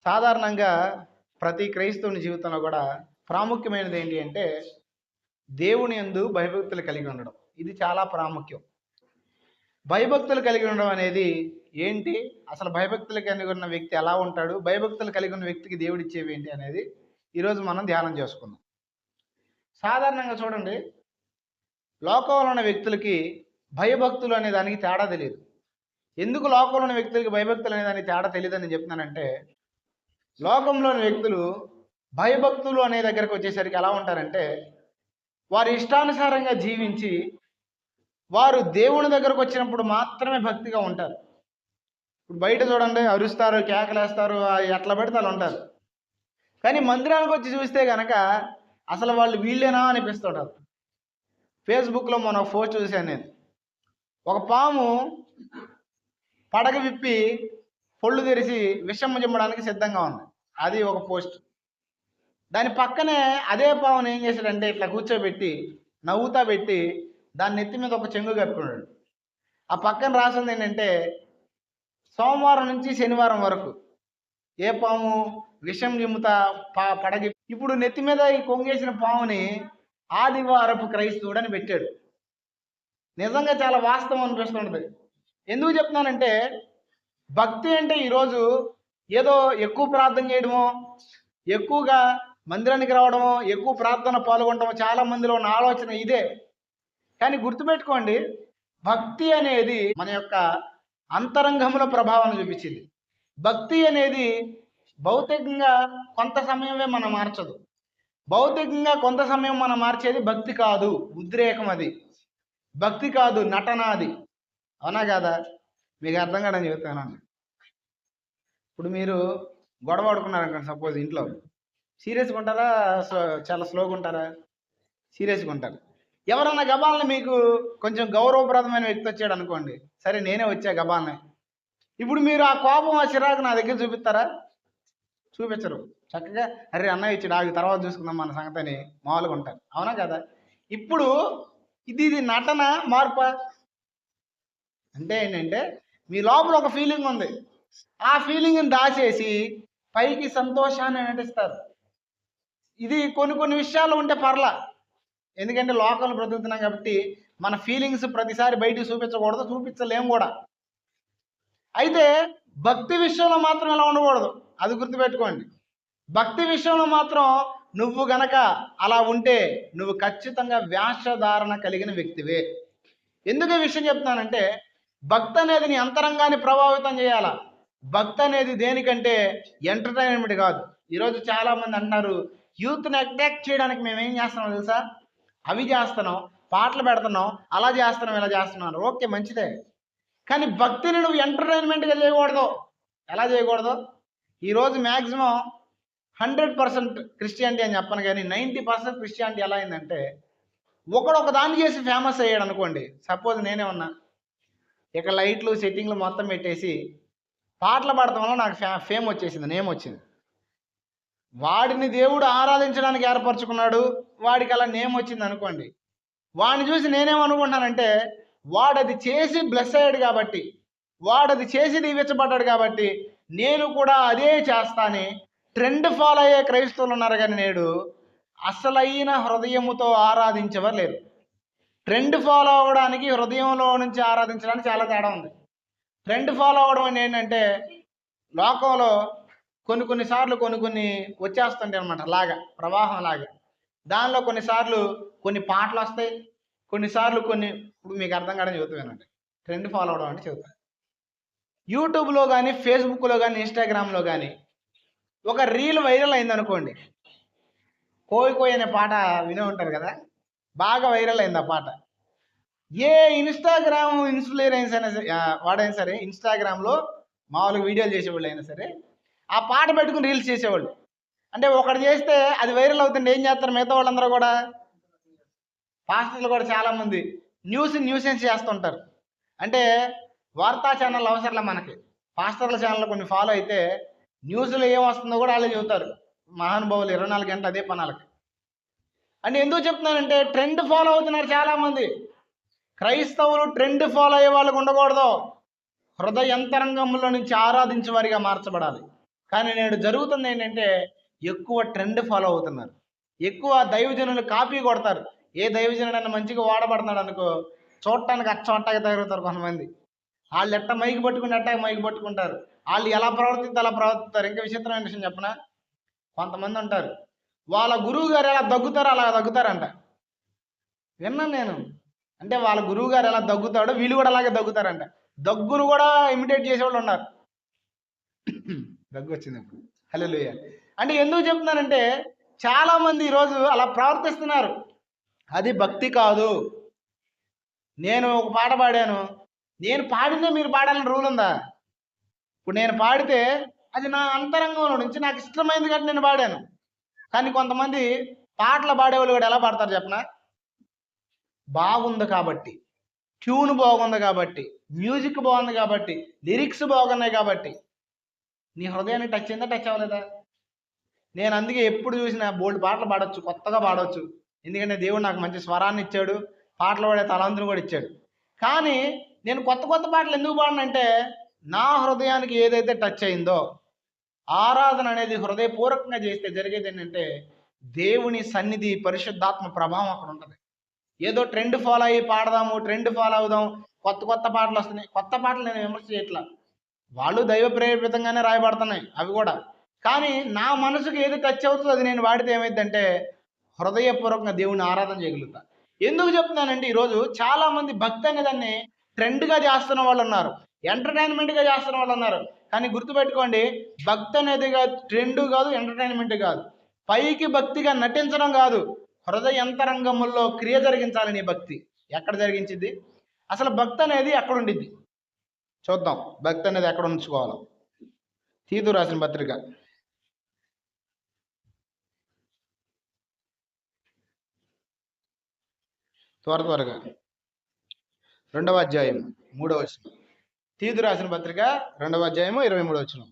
సాధారణంగా ప్రతి క్రైస్తవుని జీవితంలో కూడా ప్రాముఖ్యమైనది ఏంటి అంటే దేవుని యందు భయభక్తులు కలిగి ఉండడం. ఇది చాలా ప్రాముఖ్యం. భయభక్తులు కలిగి ఉండడం అనేది ఏంటి? అసలు భయభక్తులు కలిగి ఉన్న వ్యక్తి ఎలా ఉంటాడు? భయభక్తులు కలిగి ఉన్న వ్యక్తికి దేవుడిచ్చేవి ఏంటి అనేది ఈరోజు మనం ధ్యానం చేసుకుందాం. సాధారణంగా చూడండి, లోకంలో ఉన్న వ్యక్తులకి భయభక్తులు అనే దానికి తేడా తెలియదు. ఎందుకు లోకంలో ఉన్న వ్యక్తులకి భయభక్తులు అనే దానికి తేడా తెలియదని చెప్తున్నానంటే, లోకంలోని వ్యక్తులు భయభక్తులు అనే దగ్గరకు వచ్చేసరికి ఎలా ఉంటారంటే, వారి ఇష్టానుసారంగా జీవించి వారు దేవుని దగ్గరకు వచ్చినప్పుడు మాత్రమే భక్తిగా ఉంటారు. ఇప్పుడు బయట చూడండి, అరుస్తారు, కేకలేస్తారు, ఎట్లా పడితే అలా ఉంటారు. కానీ మందిరానికి వచ్చి చూస్తే కనుక అసలు వాళ్ళు వీళ్ళేనా అనిపిస్తుంటారు. ఫేస్బుక్లో మనం పోస్ట్ చూశాను నేను. ఒక పాము పడగ విప్పి పొళ్ళు తెరిచి విషం చిమ్మడానికి సిద్ధంగా ఉంది. అది ఒక పోస్ట్. దాని పక్కనే అదే పామును ఏం చేశాడంటే ఇట్లా కూర్చోబెట్టి నవ్వుతా పెట్టి దాని నెత్తి మీద ఒక చెంగు కట్టుకున్నాడు. ఆ పక్కన రాసింది ఏంటంటే, సోమవారం నుంచి శనివారం వరకు ఏ పాము విషం చిమ్ముతా పడగి. ఇప్పుడు నెత్తి మీద ఈ కొంగేసిన పాముని ఆదివారపు క్రైస్తవుడు అని పెట్టాడు. నిజంగా చాలా వాస్తవం అనిపిస్తుంటుంది. ఎందుకు చెప్తున్నానంటే, భక్తి అంటే ఈరోజు ఏదో ఎక్కువ ప్రార్థన చేయడమో, ఎక్కువగా మందిరానికి రావడమో, ఎక్కువ ప్రార్థన పాల్గొనడమో చాలా మందిలో ఉన్న ఆలోచన ఇదే. కానీ గుర్తుపెట్టుకోండి, భక్తి అనేది మన యొక్క అంతరంగంలో ప్రభావం చూపించింది. భక్తి అనేది భౌతికంగా కొంత సమయమే మనం మార్చదు. భౌతికంగా కొంత సమయం మనం మార్చేది భక్తి కాదు, ఉద్రేకం. అది భక్తి కాదు, నటన. అది అవునా కాదా? మీకు అర్థం కాదని చెబుతాను. ఇప్పుడు మీరు గొడవ ఆడుకున్నారనుకోండి, సపోజ్ ఇంట్లో, సీరియస్గా ఉంటారా, చాలా స్లోగా ఉంటారా? సీరియస్గా ఉంటారు. ఎవరన్నా గబాలని మీకు కొంచెం గౌరవప్రదమైన వ్యక్తి వచ్చాడు అనుకోండి, సరే నేనే వచ్చా గబాలని, ఇప్పుడు మీరు ఆ కోపం ఆ చిరాకు నా దగ్గర చూపిస్తారా? చూపించరు. చక్కగా అరే అన్నయ్య ఇచ్చాడు, ఆగి తర్వాత చూసుకుందాం మన సంగతిని మామూలుగా ఉంటారు. అవునా కదా? ఇప్పుడు ఇది నటన, మార్ప అంటే ఏంటంటే, మీ లోపల ఒక ఫీలింగ్ ఉంది, ఆ ఫీలింగ్ని దాచేసి పైకి సంతోషాన్ని నటిస్తారు. ఇది కొన్ని విషయాలు ఉంటే పర్లా, ఎందుకంటే లోకంలో బ్రతుకుతున్నాం కాబట్టి మన ఫీలింగ్స్ ప్రతిసారి బయటికి చూపించకూడదు, చూపించలేము కూడా. అయితే భక్తి విషయంలో మాత్రం ఇలా ఉండకూడదు, అది గుర్తుపెట్టుకోండి. భక్తి విషయంలో మాత్రం నువ్వు గనక అలా ఉంటే నువ్వు ఖచ్చితంగా వేషధారణ కలిగిన వ్యక్తివే. ఎందుకు ఈ విషయం చెప్తానంటే, భక్తి అనేది నీ అంతరంగాన్ని ప్రభావితం చేయాలా. భక్తి అనేది దేనికంటే ఎంటర్టైన్మెంట్ కాదు. ఈరోజు చాలామంది అంటున్నారు, యూత్ని అట్రాక్ట్ చేయడానికి మేము ఏం చేస్తున్నాం తెలుసా, అవి చేస్తున్నాం, పాటలు పెడుతున్నాం, అలా చేస్తున్నాం, ఇలా చేస్తున్నాం. ఓకే, మంచిదే. కానీ భక్తిని నువ్వు ఎంటర్టైన్మెంట్గా చేయకూడదు. ఎలా చేయకూడదు? ఈరోజు మ్యాక్సిమం 100% క్రిస్టియానిటీ అని చెప్పను, కానీ 90% క్రిస్టియానిటీ ఎలా అయిందంటే, ఒకడొక దాన్ని చేసి ఫేమస్ అయ్యాడు అనుకోండి. సపోజ్ నేనే ఉన్నా, ఇక లైట్లు సెట్టింగ్లు మొత్తం పెట్టేసి పాటలు పాడటం వల్ల నాకు ఫేమ్ వచ్చేసింది, నేమ్ వచ్చింది. వాడిని దేవుడు ఆరాధించడానికి ఏర్పరచుకున్నాడు, వాడికి అలా నేమ్ వచ్చింది అనుకోండి. వాడిని చూసి నేనేమనుకుంటానంటే, వాడది చేసి బ్లెస్ అయ్యాడు కాబట్టి, వాడది చేసి దీవించబడ్డాడు కాబట్టి నేను కూడా అదే చేస్తాని ట్రెండ్ ఫాలో అయ్యే క్రైస్తవులు ఉన్నారు. కానీ నేడు అసలైన హృదయముతో ఆరాధించేవారు లేరు. ట్రెండ్ ఫాలో అవ్వడానికి, హృదయంలో నుంచి ఆరాధించడానికి చాలా తేడా ఉంది. ట్రెండ్ ఫాలో అవ్వడం అని ఏంటంటే, లోకంలో కొన్నిసార్లు కొన్ని వచ్చేస్తుంటాయి అనమాట, లాగా ప్రవాహం లాగా. దానిలో కొన్నిసార్లు కొన్ని పాటలు వస్తాయి, కొన్నిసార్లు ఇప్పుడు మీకు అర్థం కావడం చెబుతానండి. ట్రెండ్ ఫాలో అవడం అంటే చెబుతాను. యూట్యూబ్లో కానీ, ఫేస్బుక్లో కానీ, ఇన్స్టాగ్రామ్లో కానీ ఒక రీల్ వైరల్ అయిందనుకోండి. కోయ్ కోయ్ అనే పాట వినే ఉంటారు కదా, బాగా వైరల్ అయింది ఆ పాట. ఏ ఇన్స్టాగ్రామ్ ఇన్ఫ్లుయెన్స్ అయినా సరే, వాడైనా సరే, ఇన్స్టాగ్రామ్లో మామూలుగా వీడియోలు చేసేవాళ్ళు అయినా సరే ఆ పాట పెట్టుకుని రీల్స్ చేసేవాళ్ళు. అంటే ఒకటి చేస్తే అది వైరల్ అవుతుంటే ఏం చేస్తారు మిగతా వాళ్ళందరూ కూడా? పాస్టర్లు కూడా చాలామంది న్యూసెన్స్ చేస్తుంటారు. అంటే వార్తా ఛానల్ అవసరంలా మనకి, పాస్టర్ల ఛానల్ కొన్ని ఫాలో అయితే న్యూస్లో ఏం వస్తుందో కూడా వాళ్ళే చెబుతారు. మహానుభావులు 24 గంటలు అదే పనాలకి. అంటే ఎందుకు చెప్తున్నానంటే, ట్రెండ్ ఫాలో అవుతున్నారు చాలామంది. క్రైస్తవులు ట్రెండ్ ఫాలో అయ్యే వాళ్ళకు ఉండకూడదు. హృదయంతరంగంలో నుంచి ఆరాధించే వారిగా మార్చబడాలి. కానీ నేడు జరుగుతుంది ఏంటంటే ఎక్కువ ట్రెండ్ ఫాలో అవుతున్నారు. ఎక్కువ దైవజనులు కాపీ కొడతారు. ఏ దైవజనుడన్నా మంచిగా వాడబడుతున్నాడు అనుకో, చూడటానికి అచ్చం తయారవుతారు కొంతమంది. వాళ్ళు ఎట్ట మైకి పట్టుకుని అట్ట మైకి పట్టుకుంటారు. వాళ్ళు ఎలా ప్రవర్తిస్తే అలా ప్రవర్తిస్తారు. ఇంకా విచిత్రమైన విషయం చెప్పనా? కొంతమంది ఉంటారు, వాళ్ళ గురువు గారు ఎలా దగ్గుతారో అలా దగ్గుతారంట. విన్నాను నేను. అంటే వాళ్ళ గురువు గారు ఎలా దగ్గుతాడో వీళ్ళు కూడా అలాగే దగ్గుతారంట. దగ్గును కూడా ఇమిటేట్ చేసేవాళ్ళు ఉన్నారు. దగ్గు వచ్చింది ఇప్పుడు. హల్లెలూయా. అంటే ఎందుకు చెప్తున్నానంటే చాలా మంది ఈరోజు అలా ప్రవర్తిస్తున్నారు. అది భక్తి కాదు. నేను ఒక పాట పాడాను, నేను పాడితే మీరు పాడాలని రూల్ ఉందా? ఇప్పుడు నేను పాడితే అది నా అంతరంగంలో నుంచి నాకు ఇష్టమైంది కాబట్టి నేను పాడాను. కానీ కొంతమంది పాటలు పాడేవాళ్ళు కూడా ఎలా పాడతారు చెప్పనా? బాగుంది కాబట్టి, ట్యూన్ బాగుంది కాబట్టి, మ్యూజిక్ బాగుంది కాబట్టి, లిరిక్స్ బాగున్నాయి కాబట్టి. నీ హృదయాన్ని టచ్ అయిందా, టచ్ అవ్వలేదా? నేను అందుకే ఎప్పుడు చూసినా బోల్డ్ పాటలు పాడొచ్చు, కొత్తగా పాడవచ్చు. ఎందుకంటే దేవుడు నాకు మంచి స్వరాన్ని ఇచ్చాడు, పాటలు పాడే తలాంతును కూడా ఇచ్చాడు. కానీ నేను కొత్త కొత్త పాటలు ఎందుకు పాడనంటే నా హృదయానికి ఏదైతే టచ్ అయిందో, ఆరాధన అనేది హృదయపూర్వకంగా చేస్తే జరిగేది ఏంటంటే దేవుని సన్నిధి, పరిశుద్ధాత్మ ప్రభావం అక్కడ ఉంటుంది. ఏదో ట్రెండ్ ఫాలో అయ్యి పాడదాము, ట్రెండ్ ఫాలో అవుదాం, కొత్త కొత్త పాటలు వస్తున్నాయి. కొత్త పాటలు నేను విమర్శ చేయట్లా, వాళ్ళు దైవ ప్రేరితంగానే రాయబడుతున్నాయి అవి కూడా. కానీ నా మనసుకు ఏది టచ్ అవుతుందో అది నేను వాడితే ఏమైందంటే హృదయపూర్వకంగా దేవుని ఆరాధన చేయగలుగుతా. ఎందుకు చెప్తున్నానంటే ఈరోజు చాలామంది భక్తి అనే దాన్ని ట్రెండ్గా చేస్తున్న వాళ్ళు ఉన్నారు, ఎంటర్టైన్మెంట్గా చేస్తున్న వాళ్ళు ఉన్నారు. కానీ గుర్తుపెట్టుకోండి, భక్తి అనేది ట్రెండ్ కాదు, ఎంటర్టైన్మెంట్ కాదు. పైకి భక్తిగా నటించడం కాదు, హృదయ అంతరంగముల్లో క్రియ జరిగించాలని భక్తి. ఎక్కడ జరిగించింది అసలు భక్తి అనేది? ఎక్కడ ఉండిద్ది చూద్దాం. భక్తి అనేది ఎక్కడ ఉంచుకోవాలో. తీతు రాసిన పత్రిక త్వరగా 2వ అధ్యాయం 3వ వచనం. తీతు రాసిన పత్రిక 2వ అధ్యాయము 23వ వచనం.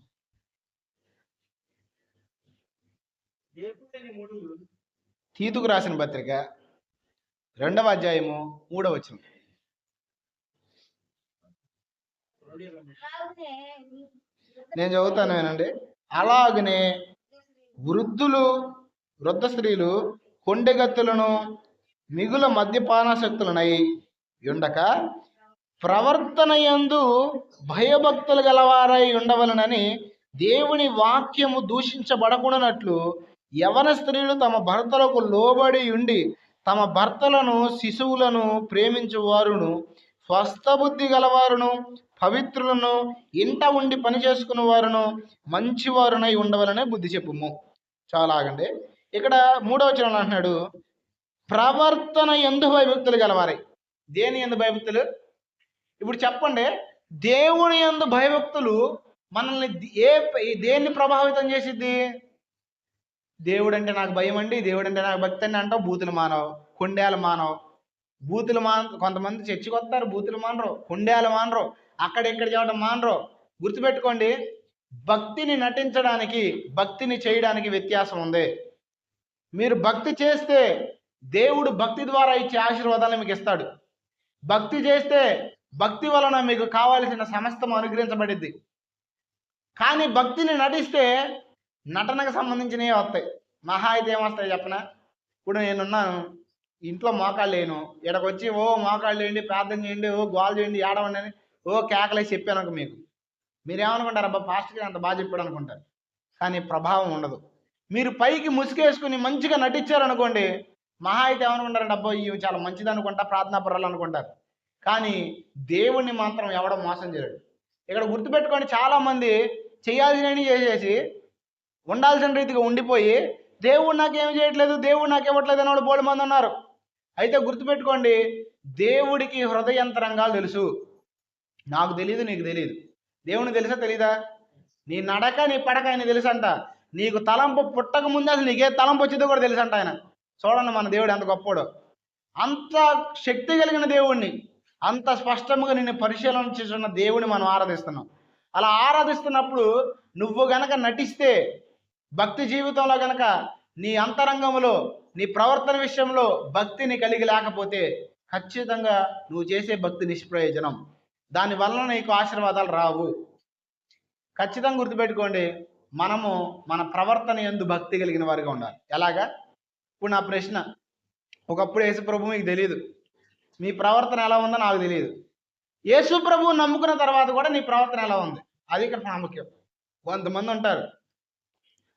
తీతుకు రాసిన పత్రిక 2వ అధ్యాయము 3వ వచనం. నేను చదువుతాను వినండి. అలాగనే వృద్ధ స్త్రీలు కొండెగత్తులను మిగుల మద్యపానాసక్తులనై ఉండక ప్రవర్తన యందు భయభక్తులు గలవారై ఉండవలనని దేవుని వాక్యము దూషించబడకుండానట్లు యవన స్త్రీలు తమ భర్తలకు లోబడి ఉండి తమ భర్తలను శిశువులను ప్రేమించువారును స్వస్థబుద్ధి గలవారును పవిత్రులను ఇంట ఉండి పని చేసుకున్న వారును మంచివారునై ఉండవలనే బుద్ధి చెప్పుము. చాలా ఆగండి. ఇక్కడ 3వ వచనంలో అంటున్నాడు, ప్రవర్తన యందు భయభక్తులు గలవారై. దేని యందు భయభక్తులు? ఇప్పుడు చెప్పండి, దేవుని యందు భయభక్తులు మనల్ని దేన్ని ప్రభావితం చేసిద్ది? దేవుడు అంటే నాకు భయం అండి, దేవుడు అంటే నాకు భక్తి అండి అంటావు, బూతులు మానవు, కొండేలు మానవు. కొంతమంది చర్చికి వస్తారు, బూతులు మానరు, కొండేలు మానరు, అక్కడెక్కడ చేయడం మానరు. గుర్తుపెట్టుకోండి, భక్తిని నటించడానికి భక్తిని చేయడానికి వ్యత్యాసం ఉంది. మీరు భక్తి చేస్తే దేవుడు భక్తి ద్వారా ఇచ్చే ఆశీర్వాదాలను మీకు ఇస్తాడు. భక్తి చేస్తే భక్తి వలన మీకు కావాల్సిన సమస్తం అనుగ్రహించబడిద్ది. కానీ భక్తిని నటిస్తే నటనకు సంబంధించినవి వస్తాయి. మహా అయితే ఏమొస్తాయి చెప్పనా? ఇప్పుడు నేనున్నాను, ఇంట్లో మోకాళ్ళు లేను, ఇక్కడికి వచ్చి ఓ మోకాళ్ళు వేయండి, ప్రార్థన చేయండి, ఓ గోల్ చేయండి, ఏడవండి అని ఓ కేకలేసి చెప్పాను మీకు. మీరేమనుకుంటారు? అబ్బా పాస్టర్కి అంత బాగా చెప్పాడు అనుకుంటారు. కానీ ప్రభావం ఉండదు. మీరు పైకి ముసుగేసుకుని మంచిగా నటించారనుకోండి, మహా అయితే ఏమనుకుంటారంటే అబ్బా ఇవి చాలా మంచిది అనుకుంటా, ప్రార్థనా పరాలు అనుకుంటారు. కానీ దేవుణ్ణి మాత్రం ఎవడో మోసం చేయడు. ఇక్కడ గుర్తుపెట్టుకోండి, చాలామంది చేయాల్సినవి చేసేసి ఉండాల్సిన రీతిగా ఉండిపోయి దేవుడు నాకేమి చేయట్లేదు, దేవుడు నాకు ఇవ్వట్లేదు అని వాళ్ళు బోల్డ్ మంది ఉన్నారు. అయితే గుర్తుపెట్టుకోండి, దేవుడికి హృదయంతరంగాలు తెలుసు. నాకు తెలియదు, నీకు తెలియదు. దేవునికి తెలుసా తెలీదా? నీ నడక నీ పడక ఆయన తెలుసంట. నీకు తలంపు పుట్టక ముందు అసలు నీకే తలంపు వచ్చిందో కూడా తెలుసంట ఆయన. చూడండి మన దేవుడు ఎంత గొప్పడో. అంత శక్తి కలిగిన దేవుణ్ణి, అంత స్పష్టంగా నిన్ను పరిశీలన చేస్తున్న దేవుని మనం ఆరాధిస్తున్నాం. అలా ఆరాధిస్తున్నప్పుడు నువ్వు గనక నటిస్తే, భక్తి జీవితంలో గనక నీ అంతరంగంలో నీ ప్రవర్తన విషయంలో భక్తిని కలిగి లేకపోతే ఖచ్చితంగా నువ్వు చేసే భక్తి నిష్ప్రయోజనం. దానివల్ల నీకు ఆశీర్వాదాలు రావు. ఖచ్చితంగా గుర్తుపెట్టుకోండి. మనము మన ప్రవర్తన యందు భక్తి కలిగిన వారిగా ఉండాలి. ఎలాగా? ఇప్పుడు నా ప్రశ్న, ఒకప్పుడు యేసు ప్రభు మీకు తెలియదు, మీ ప్రవర్తన ఎలా ఉందో నాకు తెలియదు. యేసు ప్రభువు నమ్ముకున్న తర్వాత కూడా నీ ప్రవర్తన ఎలా ఉంది, అది ఇక్కడ ప్రాముఖ్యం. కొంతమంది ఉంటారు,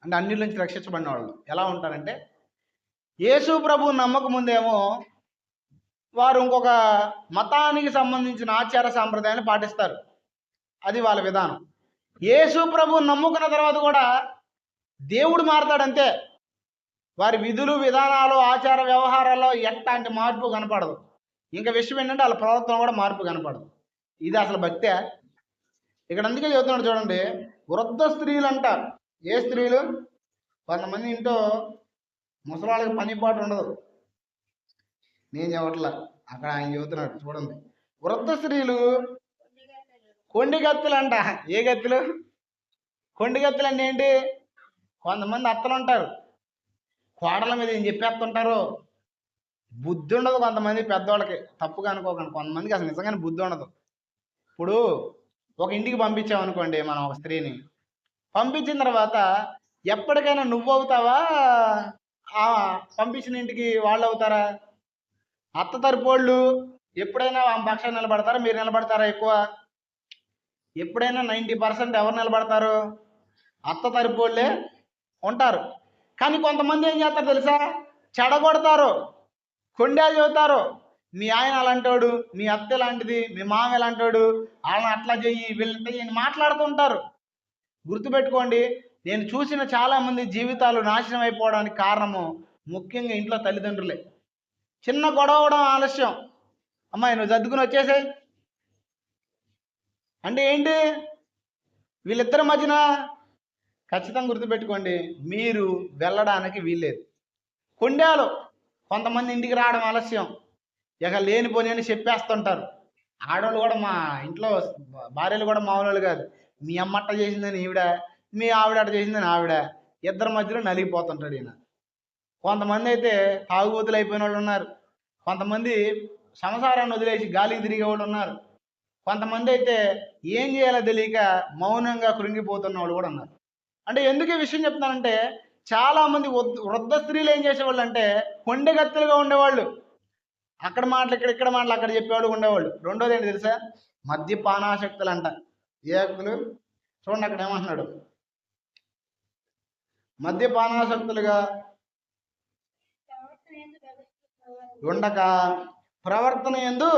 అంటే అన్నిటి నుంచి రక్షించబడిన వాళ్ళు ఎలా ఉంటారంటే, యేసు ప్రభువు నమ్మక ముందేమో వారు ఇంకొక మతానికి సంబంధించిన ఆచార సాంప్రదాయాన్ని పాటిస్తారు, అది వాళ్ళ విధానం. యేసు ప్రభువు నమ్ముకున్న తర్వాత కూడా దేవుడు మారతాడంతే. వారి విధులు, విధానాలు, ఆచార వ్యవహారాల్లో ఎట్లాంటి మార్పు కనపడదు. ఇంకా విషయం ఏంటంటే వాళ్ళ ప్రవర్తన కూడా మార్పు కనపడదు. ఇది అసలు భక్తే? ఇక్కడ అందుకే చెబుతున్నాడు చూడండి, వృద్ధ స్త్రీలు అంట. ఏ స్త్రీలు? కొంతమంది ఇంట్లో ముసలాళ్ళకి పని పాటు ఉండదు. నేను చెప్పట్లా, అక్కడ ఆయన చెబుతున్నాడు చూడండి. వృద్ధ స్త్రీలు కొండి గత్తులు అంట. ఏ గత్తులు? కొండి గత్తులు అంటే ఏంటి? కొంతమంది అత్తలు ఉంటారు, కోడల మీద ఏం చెప్పేస్తుంటారు, బుద్ధి ఉండదు కొంతమంది పెద్దవాళ్ళకి. తప్పుగా అనుకోకండి, కొంతమందికి అసలు నిజంగానే బుద్ధి ఉండదు. ఇప్పుడు ఒక ఇంటికి పంపించామనుకోండి మనం ఒక స్త్రీని, పంపించిన తర్వాత ఎప్పటికైనా నువ్వు అవుతావా, పంపించిన ఇంటికి వాళ్ళు అవుతారా? అత్త తరపోళ్ళు ఎప్పుడైనా ఆమె పక్షాన్ని నిలబడతారా, మీరు నిలబడతారా? ఎక్కువ ఎప్పుడైనా 90% ఎవరు నిలబడతారు? అత్త తరపోళ్ళే ఉంటారు. కానీ కొంతమంది ఏం చేస్తారు తెలుసా? చెడగొడతారు, కొండాలు చెబుతారు. మీ ఆయన అలాంటోడు, మీ అత్త లాంటిది, మీ మామ ఎలాంటోడు, వాళ్ళని అట్లా చెయ్యి, వీళ్ళంతా చెయ్యి మాట్లాడుతూ ఉంటారు. గుర్తుపెట్టుకోండి, నేను చూసిన చాలామంది జీవితాలు నాశనం అయిపోవడానికి కారణము ముఖ్యంగా ఇంట్లో తల్లిదండ్రులే. చిన్న గొడవ అవడం ఆలస్యం, అమ్మాయి నువ్వు సర్దుకుని వచ్చేసాయి అంటే ఏంటి? వీళ్ళిద్దరి మధ్యన ఖచ్చితంగా గుర్తుపెట్టుకోండి, మీరు వెళ్ళడానికి వీల్లేదు. కొండాలు కొంతమంది ఇంటికి రావడం ఆలస్యం, ఇక లేనిపోని అని చెప్పేస్తుంటారు. ఆడవాళ్ళు కూడా, మా ఇంట్లో భార్యలు కూడా మామూలు కాదు. మీ అమ్మట్ట చేసిందని ఈవిడ, మీ ఆవిడ అట్ట చేసిందని ఆవిడ, ఇద్దరి మధ్యలో నలిగిపోతుంటాడు ఈయన. కొంతమంది అయితే తాగుబోతులు అయిపోయిన వాళ్ళు ఉన్నారు, కొంతమంది సంసారాన్ని వదిలేసి గాలికి తిరిగే వాళ్ళు ఉన్నారు, కొంతమంది అయితే ఏం చేయాలో తెలియక మౌనంగా కృంగిపోతున్న వాళ్ళు కూడా ఉన్నారు. అంటే ఎందుకు ఈ విషయం చెప్తున్నానంటే, చాలామంది వృద్ధ స్త్రీలు ఏం చేసేవాళ్ళు అంటే కొండెగత్తులుగా ఉండేవాళ్ళు. అక్కడ మాటలు ఇక్కడ మాటలు అక్కడ చెప్పేవాళ్ళు ఉండేవాళ్ళు. రెండోది ఏంటి తెలుసా? మద్యపానాసక్తులు అంట. ఏ వ్యక్తులు? చూడండి అక్కడ ఏమంటున్నాడు, మద్యపానాసక్తులుగా ఉండక ప్రవర్తన యందు,